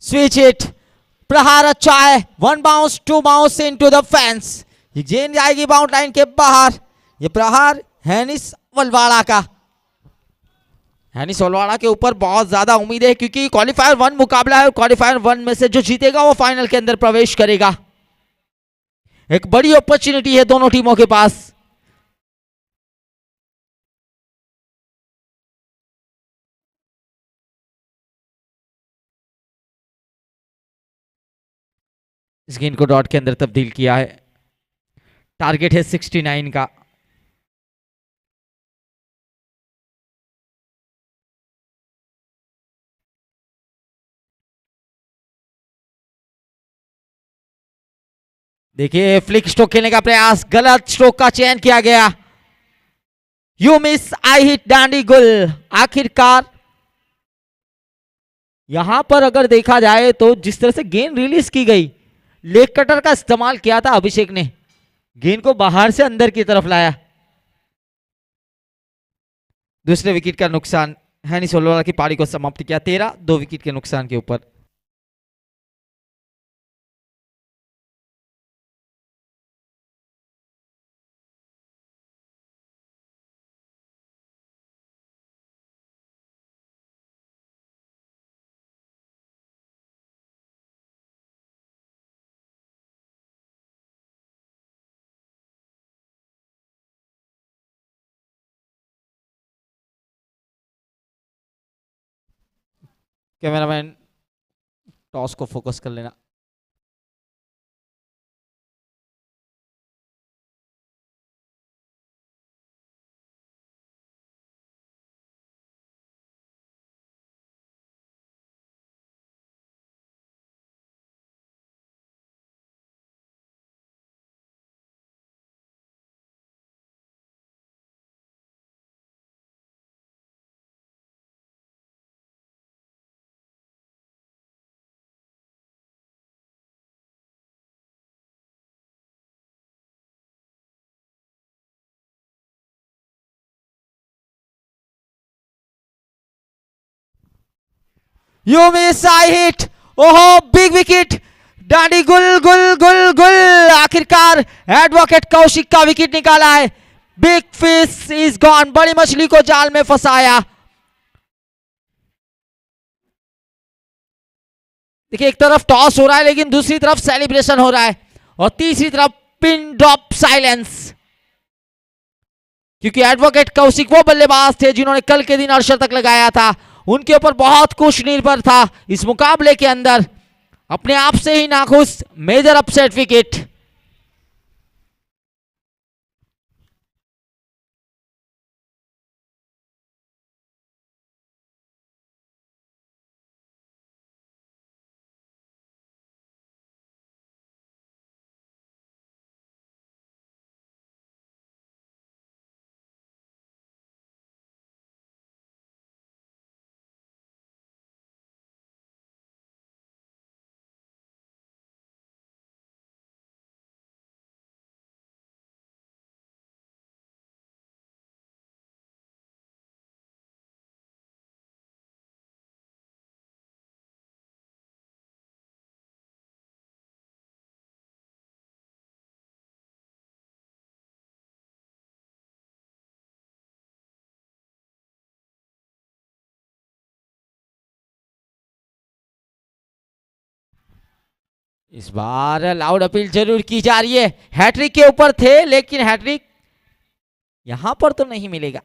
स्विच हिट, प्रहार अच्छा है, 1 bounce 2 bounce into the fence, ये गेंद जाएगी बाउंड लाइन के बाहर। ये प्रहार हैनिस वलवाड़ा का, हैनिस वलवाड़ा के ऊपर बहुत ज्यादा उम्मीद है क्योंकि क्वालिफायर 1 मुकाबला है और क्वालिफायर 1 में से जो जीतेगा वो फाइनल के अंदर प्रवेश करेगा। एक बड़ी अपॉर्चुनिटी है दोनों टीमों के पास। इस गेंद को डॉट के अंदर तब्दील किया है, टारगेट है 69 का। देखिए फ्लिक स्ट्रोक खेलने का प्रयास, गलत स्ट्रोक का चयन किया गया। यू मिस आई हिट डांडी गुल। आखिरकार यहां पर अगर देखा जाए तो जिस तरह से गेंद रिलीज की गई, लेग कटर का इस्तेमाल किया था अभिषेक ने, गेंद को बाहर से अंदर की तरफ लाया। दूसरे विकेट का नुकसान, हैनिस वलवाड़ा की पारी को समाप्त किया 13-2 विकेट के नुकसान के ऊपर। कैमरामैन टॉस को फोकस कर लेना। यू मिस आई हिट, ओहो बिग विकेट, डांडी गुल गुल गुल गुल। आखिरकार एडवोकेट कौशिक का विकेट निकाला है। बिग फिश इज गॉन, बड़ी मछली को जाल में फंसाया। देखिए एक तरफ टॉस हो रहा है लेकिन दूसरी तरफ सेलिब्रेशन हो रहा है और तीसरी तरफ पिन ड्रॉप साइलेंस, क्योंकि एडवोकेट कौशिक वो बल्लेबाज थे जिन्होंने कल के दिन अर्शतक लगाया था। उनके ऊपर बहुत कुछ निर्भर था इस मुकाबले के अंदर। अपने आप से ही नाखुश, मेजर अपसेट विकेट। इस बार लाउड अपील जरूर की जा रही है। हैट्रिक के ऊपर थे लेकिन हैट्रिक यहां पर तो नहीं मिलेगा।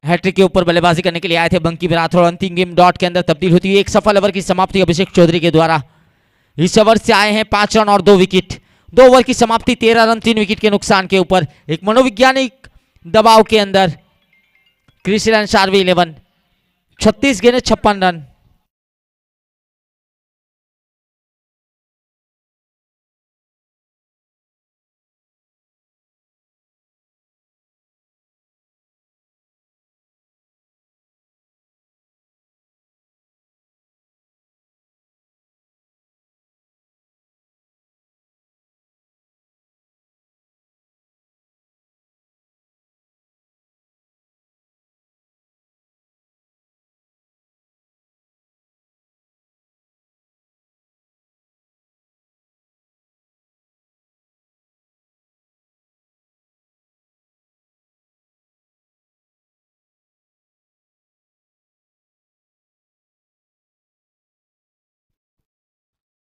हैट्रिक के ऊपर बल्लेबाजी करने के लिए आए थे बंकी राठौड़। अंतिम गेम डॉट के अंदर तब्दील होती है। एक सफल ओवर की समाप्ति अभिषेक चौधरी के द्वारा। इस ओवर से आए हैं 5 रन और 2 विकेट। 2 ओवर की समाप्ति 13 रन 3 विकेट के नुकसान के ऊपर। एक मनोवैज्ञानिक दबाव के अंदर क्रिस्टियन शार्वी 11, 36 गेंदें 56 रन।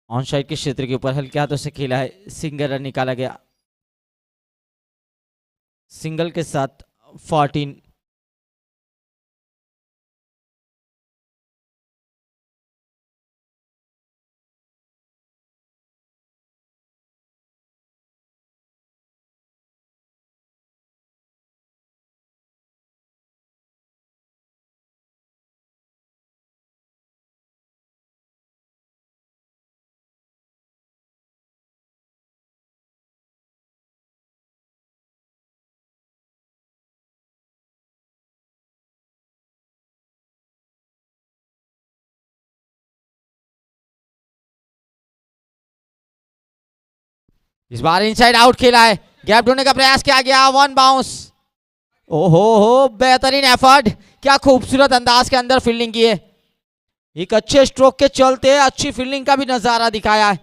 ऑन साइड के क्षेत्र के ऊपर हल्के हाथों से खेला है, सिंगल रन निकाला गया। सिंगल के साथ 14। इस बार इनसाइड आउट खेला है, गैप ढूंढने का प्रयास किया गया, वन बाउंस। ओहो हो, बेहतरीन एफर्ट, क्या खूबसूरत अंदाज के अंदर फील्डिंग की है। एक अच्छे स्ट्रोक के चलते अच्छी फील्डिंग का भी नजारा दिखाया है।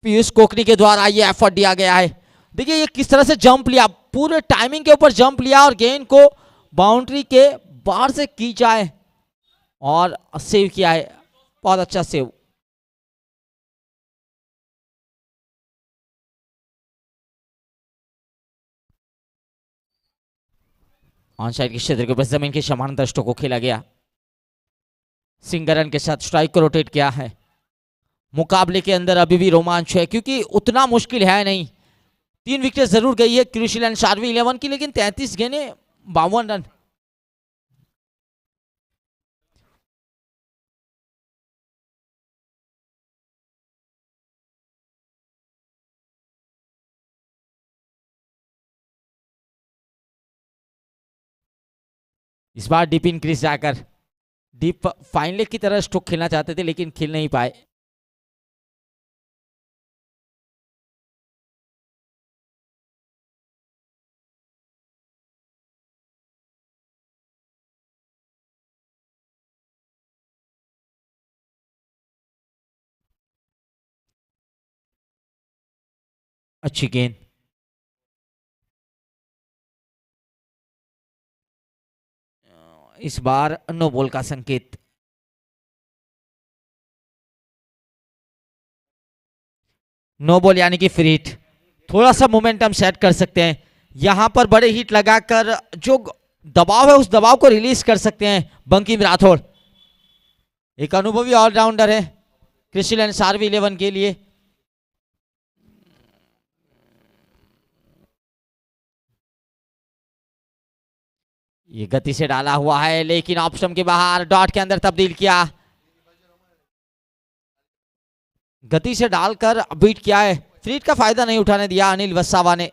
पीयूष कोकनी के द्वारा ये एफर्ट दिया गया है। देखिए ये किस तरह से जंप लिया, पूरे टाइमिंग के ऊपर जंप लिया और गेंद को बाउंड्री के बाहर से खींचा है और सेव किया है, बहुत अच्छा सेव। ऑन साइड के क्षेत्र के ऊपर जमीन के समानांतर स्ट्रोक को खेला गया, सिंगल रन के साथ स्ट्राइक को रोटेट किया है। मुकाबले के अंदर अभी भी रोमांच है, क्योंकि उतना मुश्किल है नहीं। 3 विकेट जरूर गई है क्रिशिल एंड शार्वी 11 की, लेकिन 33 गेंदे 52 रन। इस बार डीप इन क्रीज जाकर डीप फाइन लेग की तरह स्ट्रोक खेलना चाहते थे, लेकिन खेल नहीं पाए। अच्छी गेंद, इस बार नो बॉल का संकेत। नो बॉल यानी कि फ्री हिट। थोड़ा सा मोमेंटम सेट कर सकते हैं यहां पर, बड़े हिट लगाकर जो दबाव है उस दबाव को रिलीज कर सकते हैं बंकिम राठौड़। एक अनुभवी ऑलराउंडर है क्रिशिल एंड शार्वी 11 के लिए। ये गति से डाला हुआ है, लेकिन ऑप्शन के बाहर, डॉट के अंदर तब्दील किया, गति से डालकर बीट किया है। फ्री हिट का फायदा नहीं उठाने दिया अनिल वसावा ने।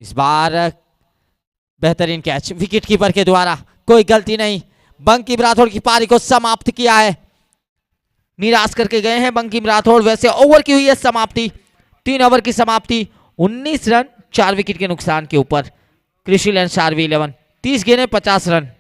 इस बार बेहतरीन कैच विकेट कीपर के द्वारा, कोई गलती नहीं। बंकिम राठौड़ की पारी को समाप्त किया है, निराश करके गए हैं बंकिम राठौड़। वैसे ओवर की हुई है समाप्ति, 3 ओवर की समाप्ति, 19 रन 4 विकेट के नुकसान के ऊपर। क्रिशिल एंड शार्वी 11 30 गेंदें 50 रन।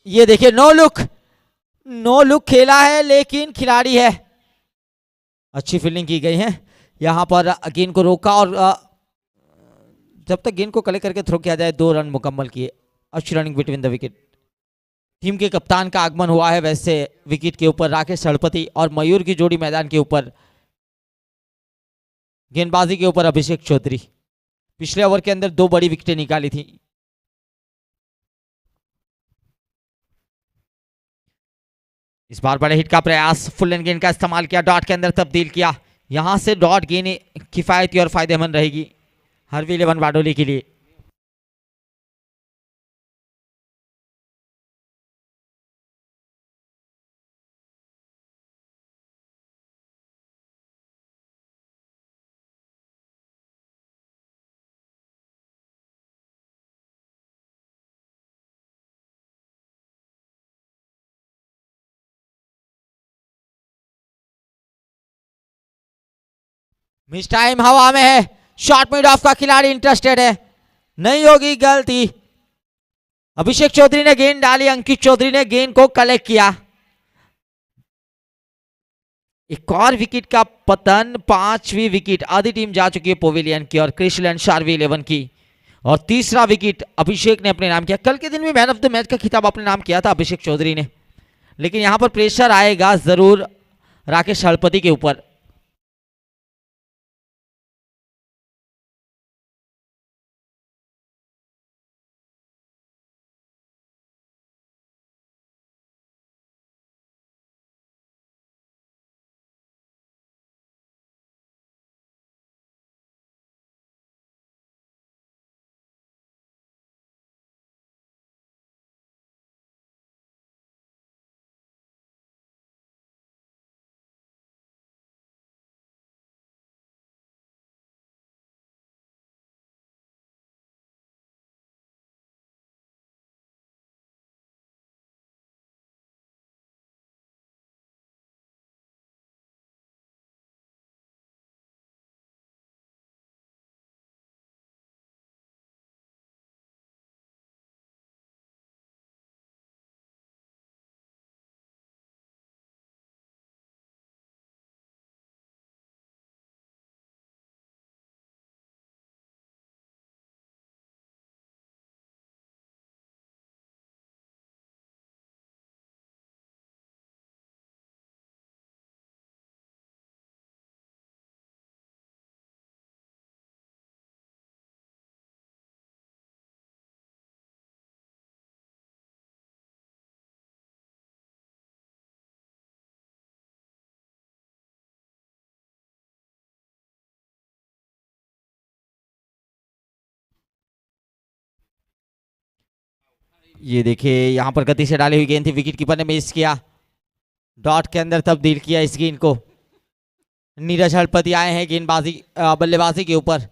ये देखिए नो लुक, नो लुक खेला है लेकिन खिलाड़ी है। अच्छी फील्डिंग की गई है यहां पर, गेंद को रोका और जब तक गेंद को कलेक्ट करके थ्रो किया जाए 2 रन मुकम्मल किए। अच्छी running between the wicket. Team के कप्तान का आगमन हुआ है वैसे विकेट के ऊपर। राकेश सड़पति और मयूर की जोड़ी मैदान के ऊपर। गेंदबाजी के ऊपर अभिषेक चौधरी। पिछले ओवर के अंदर 2 बड़ी विकेटें निकाली थी। इस बार बड़े हिट का प्रयास, फुल एंड गेंद का इस्तेमाल किया, डॉट के अंदर तब्दील किया। यहां से डॉट गेंद किफायती और फायदेमंद रहेगी हरवी11 बारडोली के लिए। मिस टाइम हवा में है, शॉर्ट मिड ऑफ का खिलाड़ी इंटरेस्टेड है, नहीं होगी गलती। अभिषेक चौधरी ने गेंद डाली, अंकित चौधरी ने गेंद को कलेक्ट किया। एक और विकेट का पतन, 5वीं विकेट। आधी टीम जा चुकी है पवेलियन की और क्रिसलैंड शारवी 11 की। और तीसरा विकेट अभिषेक ने अपने नाम किया। कल के दिन भी मैन ऑफ द मैच का खिताब अपने नाम किया था अभिषेक चौधरी ने, लेकिन यहां पर प्रेशर आएगा जरूर राकेश हड़पति के ऊपर। ये देखिए यहां पर गति से डाली हुई गेंद थी, विकेट कीपर ने मिस किया। डॉट के अंदर तब्दील किया इस गेंद को। नीरज हड़पति आए हैं गेंदबाजी बल्लेबाजी के ऊपर।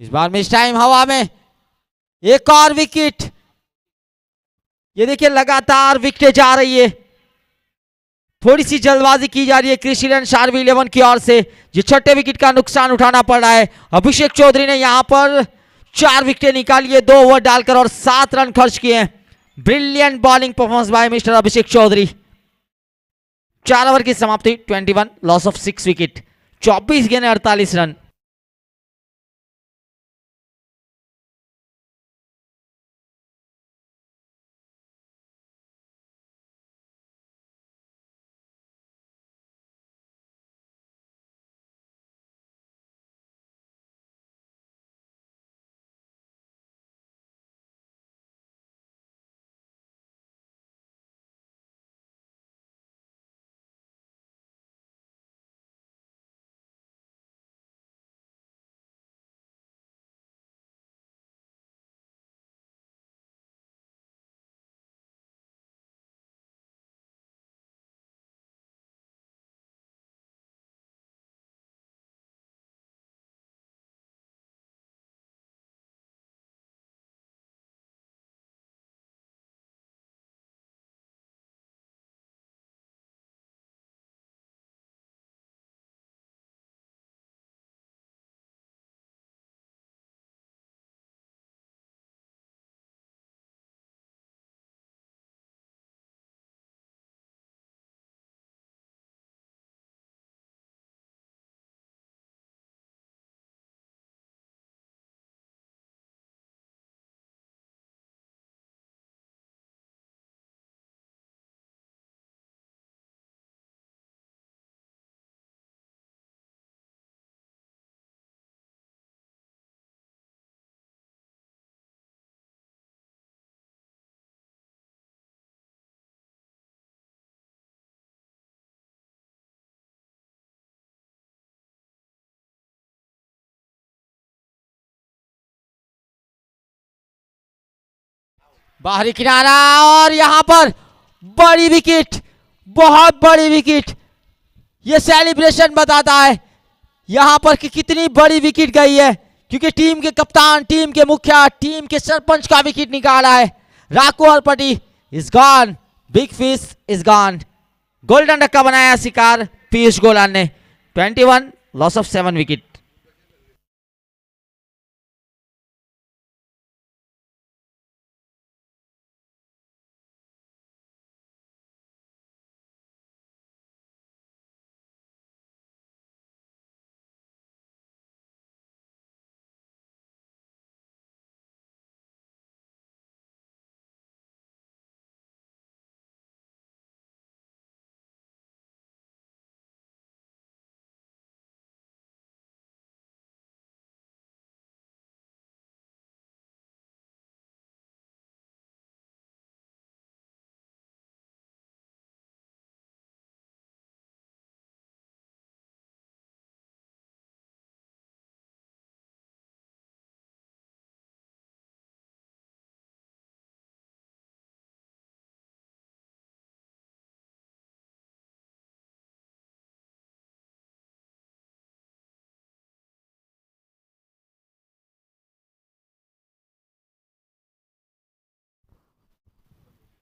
इस बार मिस टाइम हवा में, एक और विकेट। ये देखिए लगातार विकेटें जा रही है, थोड़ी सी जल्दबाजी की जा रही है क्रिसलैंड शारवी 11 की ओर से, जो छठे विकेट का नुकसान उठाना पड़ रहा है। अभिषेक चौधरी ने यहां पर 4 विकेटें निकाली है 2 ओवर डालकर और 7 रन खर्च किए हैं। Brilliant bowling performance by mister Abhishek Chaudhary. 4 over की समाप्ति, 21, लॉस ऑफ 6 विकेट, 24 गेंद 48 रन। बाहरी किनारा और यहां पर बड़ी विकेट, बहुत बड़ी विकेट। यह सेलिब्रेशन बताता है यहां पर कि कितनी बड़ी विकेट गई है, क्योंकि टीम के कप्तान, टीम के मुखिया, टीम के सरपंच का विकेट निकाला है। राकू हरपटी is gone, big fish is gone. Golden duck का बनाया शिकार पीयूष गोलान ने। 21 लॉस ऑफ 7 विकेट।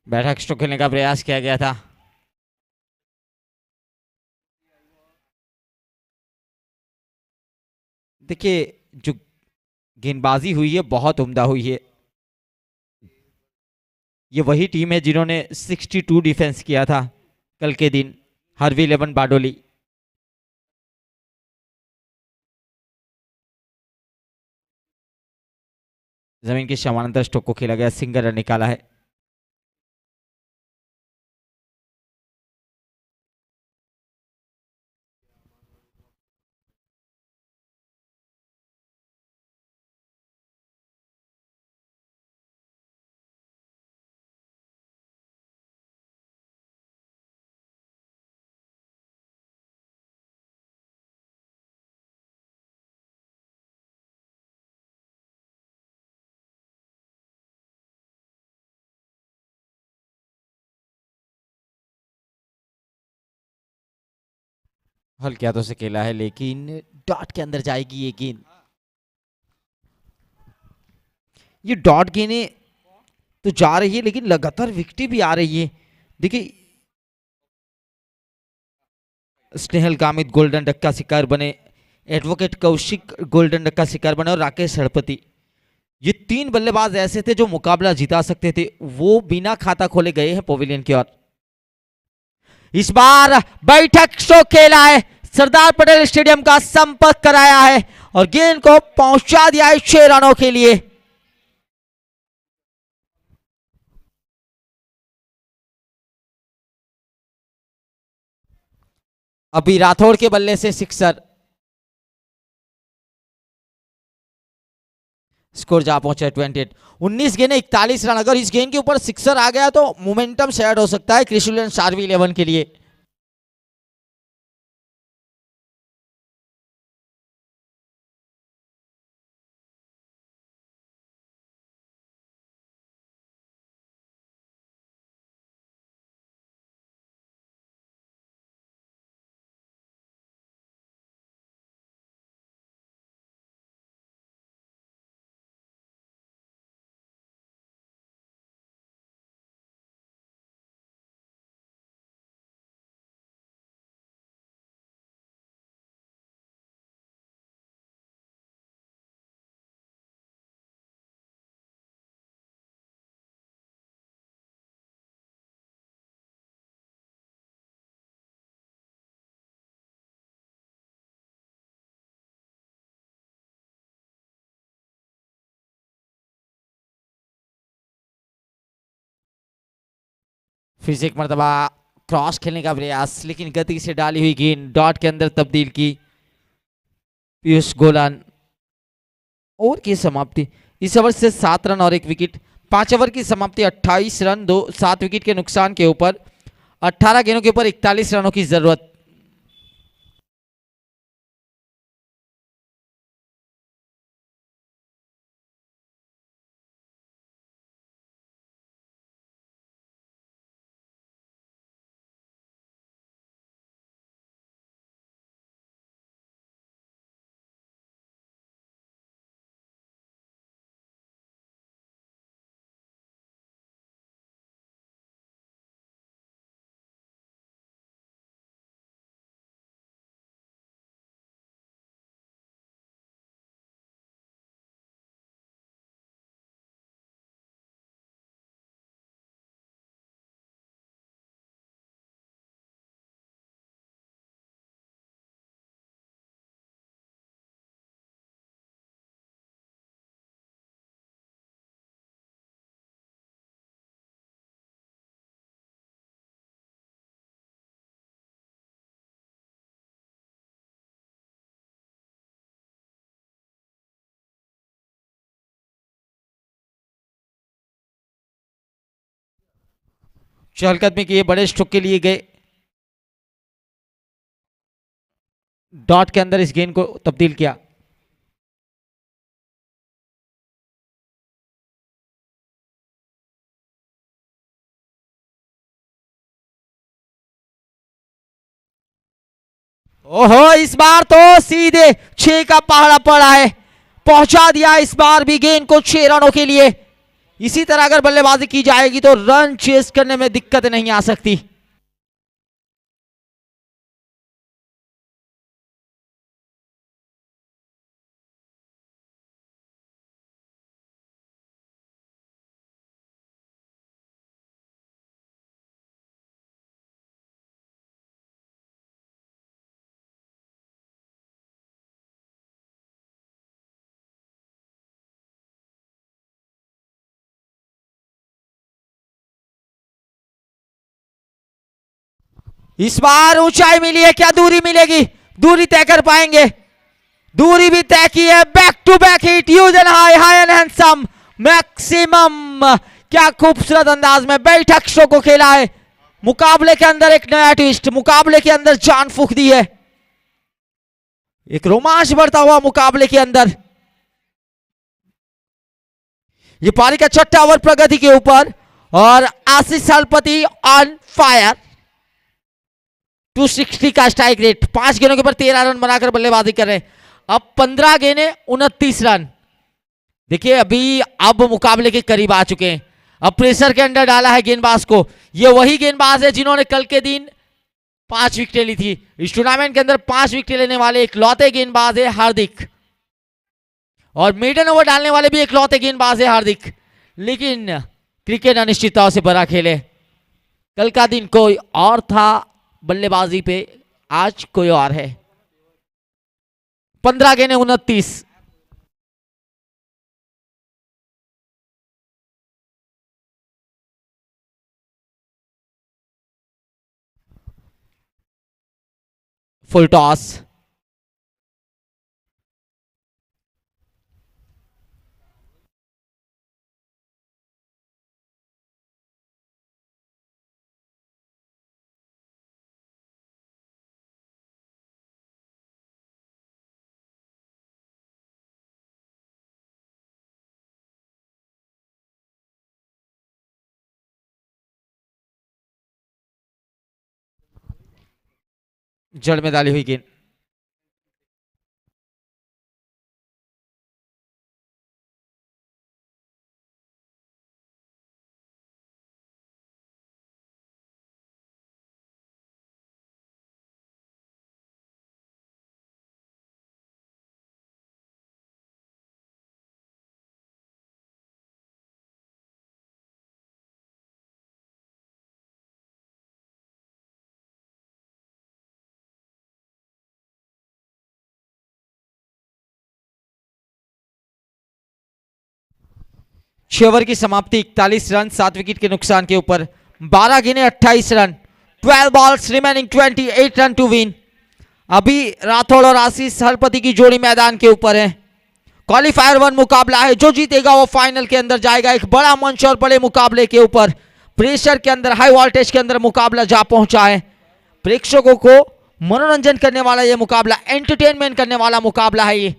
बैठक स्ट्रोक खेलने का प्रयास किया गया था। देखिए जो गेंदबाजी हुई है बहुत उम्दा हुई है। ये वही टीम है जिन्होंने 62 डिफेंस किया था कल के दिन, हरवी 11 बाडोली। जमीन के समानांतर स्ट्रोक को खेला गया, सिंगल रन निकाला है। हल्के हाथों से खेला है लेकिन डॉट के अंदर जाएगी ये गेंद। ये डॉट गेंदें तो जा रही है लेकिन लगातार विकेटें भी आ रही है। देखिए स्नेहल गामित गोल्डन डक का शिकार बने, एडवोकेट कौशिक गोल्डन डक का शिकार बने और राकेश हड़पति, ये 3 बल्लेबाज ऐसे थे जो मुकाबला जिता सकते थे, वो बिना खाता खोले गए हैं पवेलियन की ओर। इस बार बैठक शो खेला है, सरदार पटेल स्टेडियम का संपर्क कराया है और गेंद को पहुंचा दिया है 6 रनों के लिए। अभी राठौड़ के बल्ले से सिक्सर। स्कोर जा पहुंचा 28। 19 गेंद 41 रन। अगर इस गेंद के ऊपर सिक्सर आ गया तो मोमेंटम शेयर हो सकता है क्रिस्टुलन शारवी 11 के लिए। फिर से एक मरतबा क्रॉस खेलने का प्रयास, लेकिन गति से डाली हुई गेंद डॉट के अंदर तब्दील की पीयूष गोलान। ओवर की समाप्ति इस ओवर से 7 रन और 1 विकेट। 5 ओवर की समाप्ति 28 रन 7 विकेट के नुकसान के ऊपर। 18 गेंदों के ऊपर 41 रनों की जरूरत। चहलकदमी किए, बड़े स्ट्रोक के लिए गए, डॉट के अंदर इस गेंद को तब्दील किया। ओहो, इस बार तो सीधे 6 का पहाड़ा पड़ा है, पहुंचा दिया इस बार भी गेंद को 6 रनों के लिए। इसी तरह अगर बल्लेबाजी की जाएगी तो रन चेस करने में दिक्कत नहीं आ सकती। इस बार ऊंचाई मिली है, क्या दूरी मिलेगी? दूरी तय कर पाएंगे? दूरी भी तय की है। Back to back hit, huge and high, high and handsome, maximum. क्या खूबसूरत अंदाज में बैठक शो को खेला है। मुकाबले के अंदर एक नया ट्विस्ट, मुकाबले के अंदर जान फूंक दी है, एक रोमांच बढ़ता हुआ मुकाबले के अंदर। ये पारी का 6वां ओवर प्रगति के ऊपर और आशीष हलपति ऑन फायर। 260 का स्ट्राइक रेट, 5 गेंदों के ऊपर 13 रन बनाकर बल्लेबाजी कर रहे हैं। अब 15 गेंदें 29 रन। देखिए अभी अब मुकाबले के करीब आ चुके हैं, अब प्रेशर के अंदर डाला है गेंदबाज को। ये वही गेंदबाज है जिन्होंने कल के दिन 5 विकेटें ली थी। इस टूर्नामेंट के अंदर 5 विकेट लेने वाले इकलौते गेंदबाज है हार्दिक, और मेडन ओवर डालने वाले भी इकलौते गेंदबाज है हार्दिक। लेकिन क्रिकेट अनिश्चितताओं से भरा खेल है। कल का दिन कोई और था बल्लेबाजी पे, आज कोई और है। 15 गेंदें 29। फुल टॉस, जड़ में डाली हुई गेंद। छह ओवर की समाप्ति, 41 रन, 7 विकेट के नुकसान के ऊपर, 12 गेंदें 28 run, 12 balls remaining, 28 run to win. अभी राठौड़ और आशीष हरपति की जोड़ी मैदान के ऊपर है। क्वालिफायर 1 मुकाबला है, जो जीतेगा वो फाइनल के अंदर जाएगा। एक बड़ा मंच और बड़े मुकाबले के ऊपर, प्रेशर के अंदर, हाई वोल्टेज के अंदर मुकाबला जा पहुंचा है। प्रेक्षकों को मनोरंजन करने वाला ये मुकाबला, एंटरटेनमेंट करने वाला मुकाबला है ये।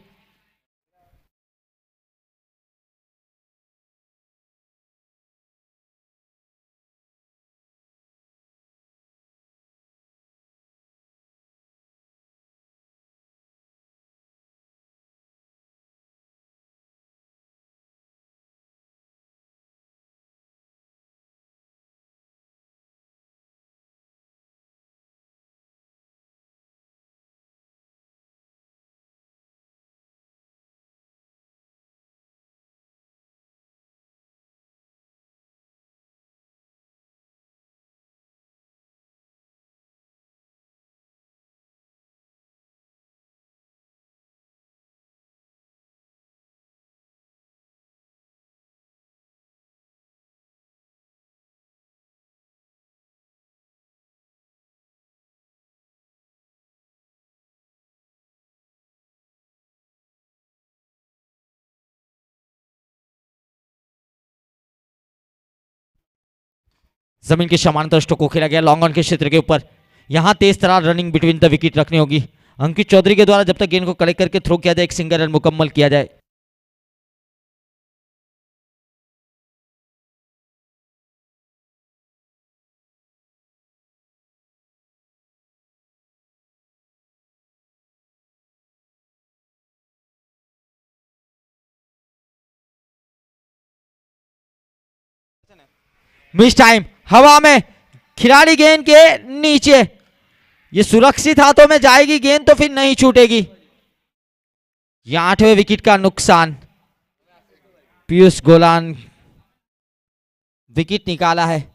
जमीन के समानांतर स्ट्रोक को खेला गया लॉन्ग ऑन के क्षेत्र के ऊपर। यहां तेज तरार रनिंग बिटवीन द विकेट रखनी होगी अंकित चौधरी के द्वारा। जब तक गेंद को कलेक्ट करके थ्रो किया जाए, एक सिंगल रन मुकम्मल किया जाए। मिस टाइम, हवा में, खिलाड़ी गेंद के नीचे। ये सुरक्षित हाथों में जाएगी गेंद तो फिर नहीं छूटेगी। यह 8वें विकेट का नुकसान। पीयूष गोलान विकेट निकाला है।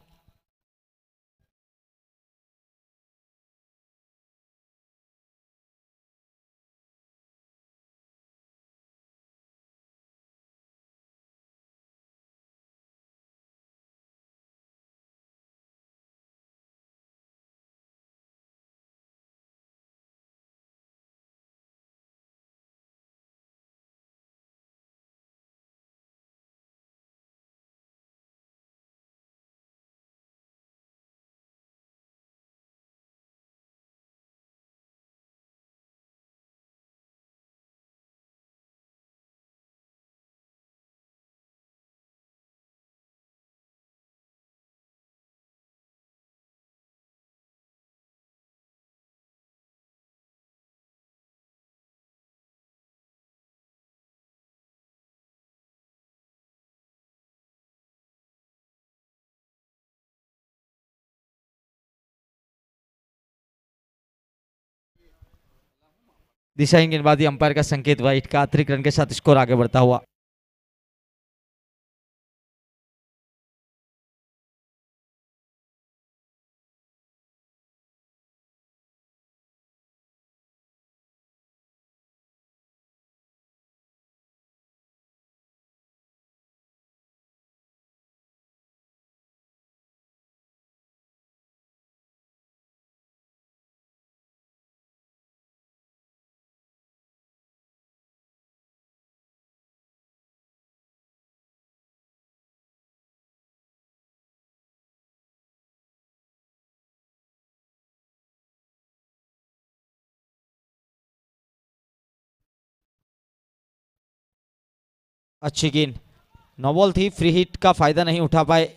दिशाहीन गेंदबाजी, अंपायर का संकेत वाइट का। अतिरिक्त रन के साथ स्कोर आगे बढ़ता हुआ। अच्छी गेंद, नो बॉल थी, फ्री हिट का फायदा नहीं उठा पाए।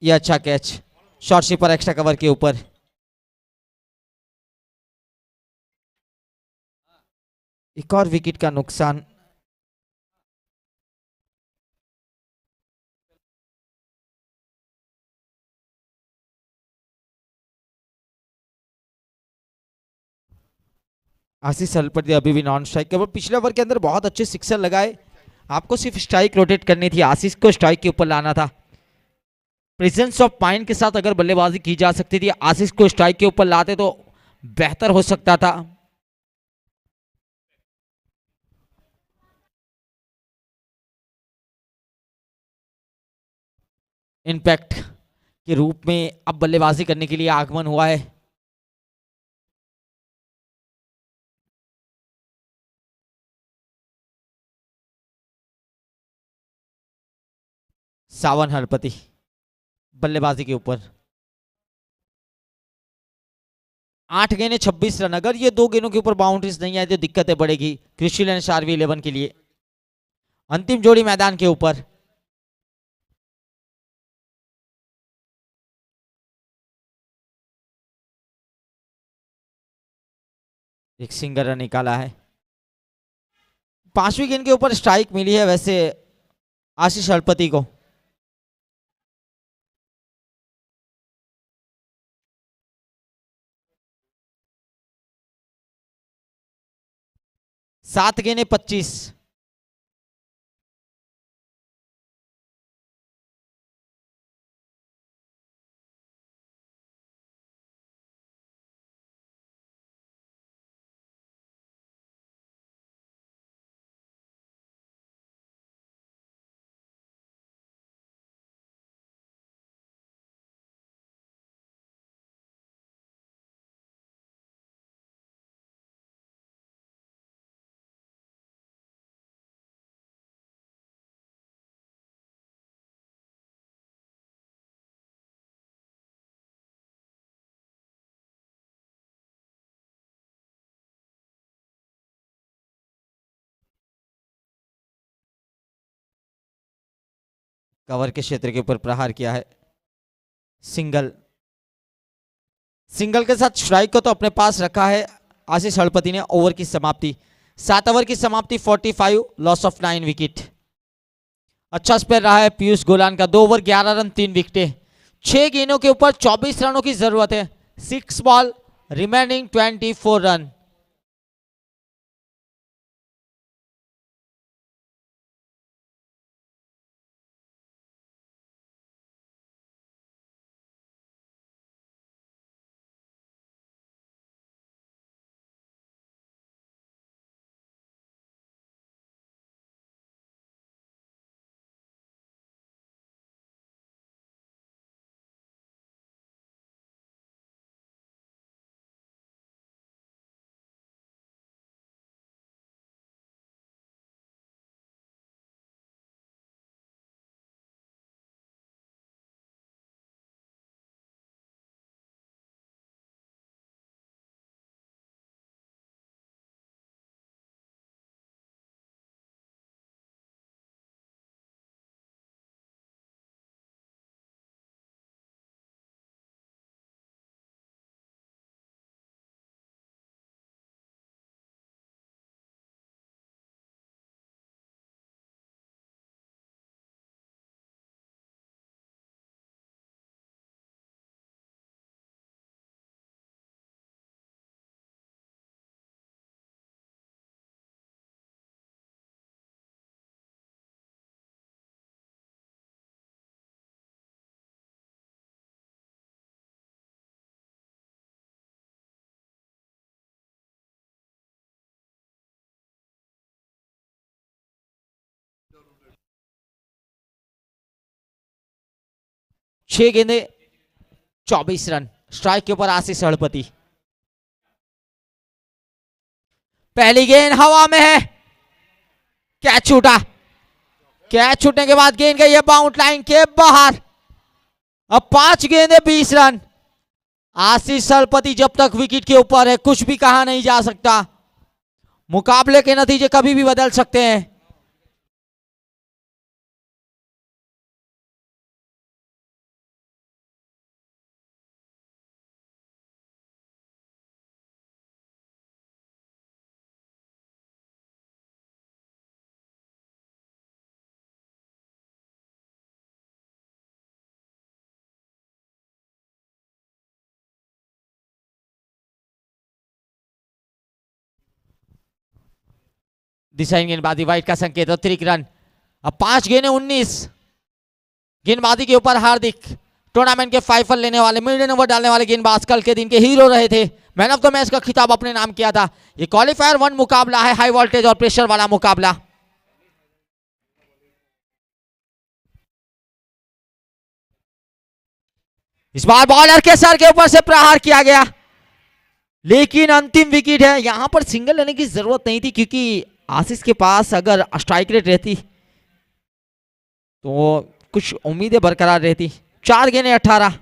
ये अच्छा catch, short sweeper extra cover के ऊपर। एक और विकेट का नुकसान। आशीष हलपति अभी भी नॉन स्ट्राइक के ऊपर। पिछले ओवर के अंदर बहुत अच्छे सिक्सर लगाए। आपको सिर्फ स्ट्राइक रोटेट करनी थी, आशीष को स्ट्राइक के ऊपर लाना था। प्रेजेंस ऑफ माइंड के साथ अगर बल्लेबाजी की जा सकती थी, आशीष को स्ट्राइक के ऊपर लाते तो बेहतर हो सकता था। इम्पैक्ट के रूप में अब बल्लेबाजी करने के लिए आगमन हुआ है। सावन हरपति बल्लेबाजी के ऊपर। 8 गेंदें 26 रन। अगर ये 2 गेंदों के ऊपर बाउंड्रीज नहीं आए तो दिक्कतें बढ़ेगी कृषि लैंड शारवी 11 के लिए। अंतिम जोड़ी मैदान के ऊपर। एक सिंगल रन निकाला है। 5वीं गेंद के ऊपर स्ट्राइक मिली है वैसे आशीष हरपति को। सात गेंदें 25। कवर के क्षेत्र के ऊपर प्रहार किया है। सिंगल सिंगल के साथ स्ट्राइक को तो अपने पास रखा है आशीष हड़पति ने। ओवर की समाप्ति 7 ओवर की समाप्ति 45, लॉस ऑफ 9 विकेट। अच्छा स्पेयर रहा है पीयूष गोलान का। 2 ओवर 11 रन 3 विकेटें। 6 गेंदों के ऊपर 24 रनों की जरूरत है। 6 बॉल रिमेनिंग 24 रन। छह गेंदे 24 रन। स्ट्राइक के ऊपर आशीष हड़पति। पहली गेंद हवा में है, कैच छूटा। कैच छूटने के बाद गेंद गई है बाउंड लाइन के बाहर। अब 5 गेंदे 20 रन। आशीष हड़पति जब तक विकेट के ऊपर है कुछ भी कहा नहीं जा सकता। मुकाबले के नतीजे कभी भी बदल सकते हैं। दिशाहीन गेंदबाजी वाइट का संकेत, अतिरिक्त रन। अब 5 गेंदें 19। गेंदबाजी के ऊपर हार्दिक टूर्नामेंट के फाइफल लेने वाले, मिडन ओवर डालने वाले गेंदबाज कल के दिन के हीरो रहे थे। मैन ऑफ द मैच का खिताब अपने नाम किया था। ये क्वालिफायर 1 मुकाबला है, हाई वोल्टेज और प्रेशर वाला मुकाबला। इस बार बॉलर के सर के ऊपर से प्रहार किया गया, लेकिन अंतिम विकेट है। यहां पर सिंगल लेने की जरूरत नहीं थी क्योंकि आशीष के पास अगर स्ट्राइक रेट रहती तो कुछ उम्मीदें बरकरार रहती। 4 गेंदें 18।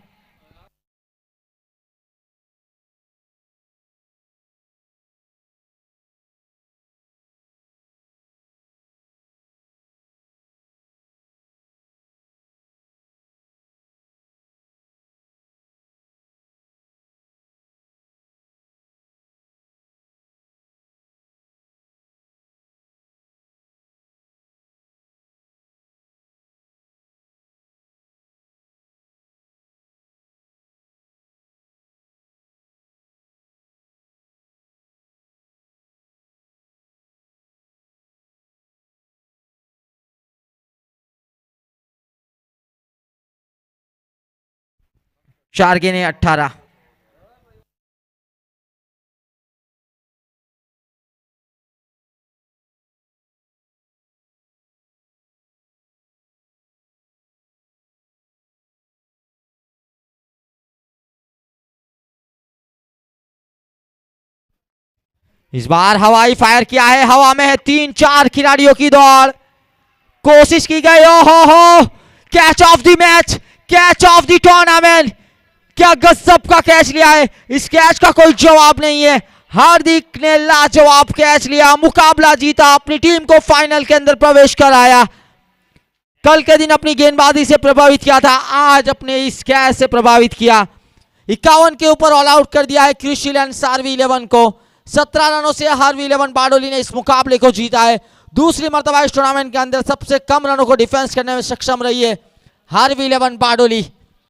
चार गेंदें 18। इस बार हवाई फायर किया है, हवा में है। 3-4 खिलाड़ियों की दौड़, कोशिश की गई। हो catch of the match, catch of the tournament. क्या गजब का कैच लिया है, इस कैच का कोई जवाब नहीं है। हार्दिक ने लाजवाब कैच लिया, मुकाबला जीता, अपनी टीम को फाइनल के अंदर प्रवेश कराया। कल के दिन अपनी गेंदबाजी से प्रभावित किया था, आज अपने इस कैच से प्रभावित किया। 51 के ऊपर ऑल आउट कर दिया है क्रिस्टिलियन हार्वी इलेवन को। 17 रनों से हार्वी इलेवन बारडोली ने इस मुकाबले को जीता है। दूसरी मर्तबा इस टूर्नामेंट के अंदर सबसे कम रनों को डिफेंस करने में सक्षम रही है हार्वी इलेवन बारडोली।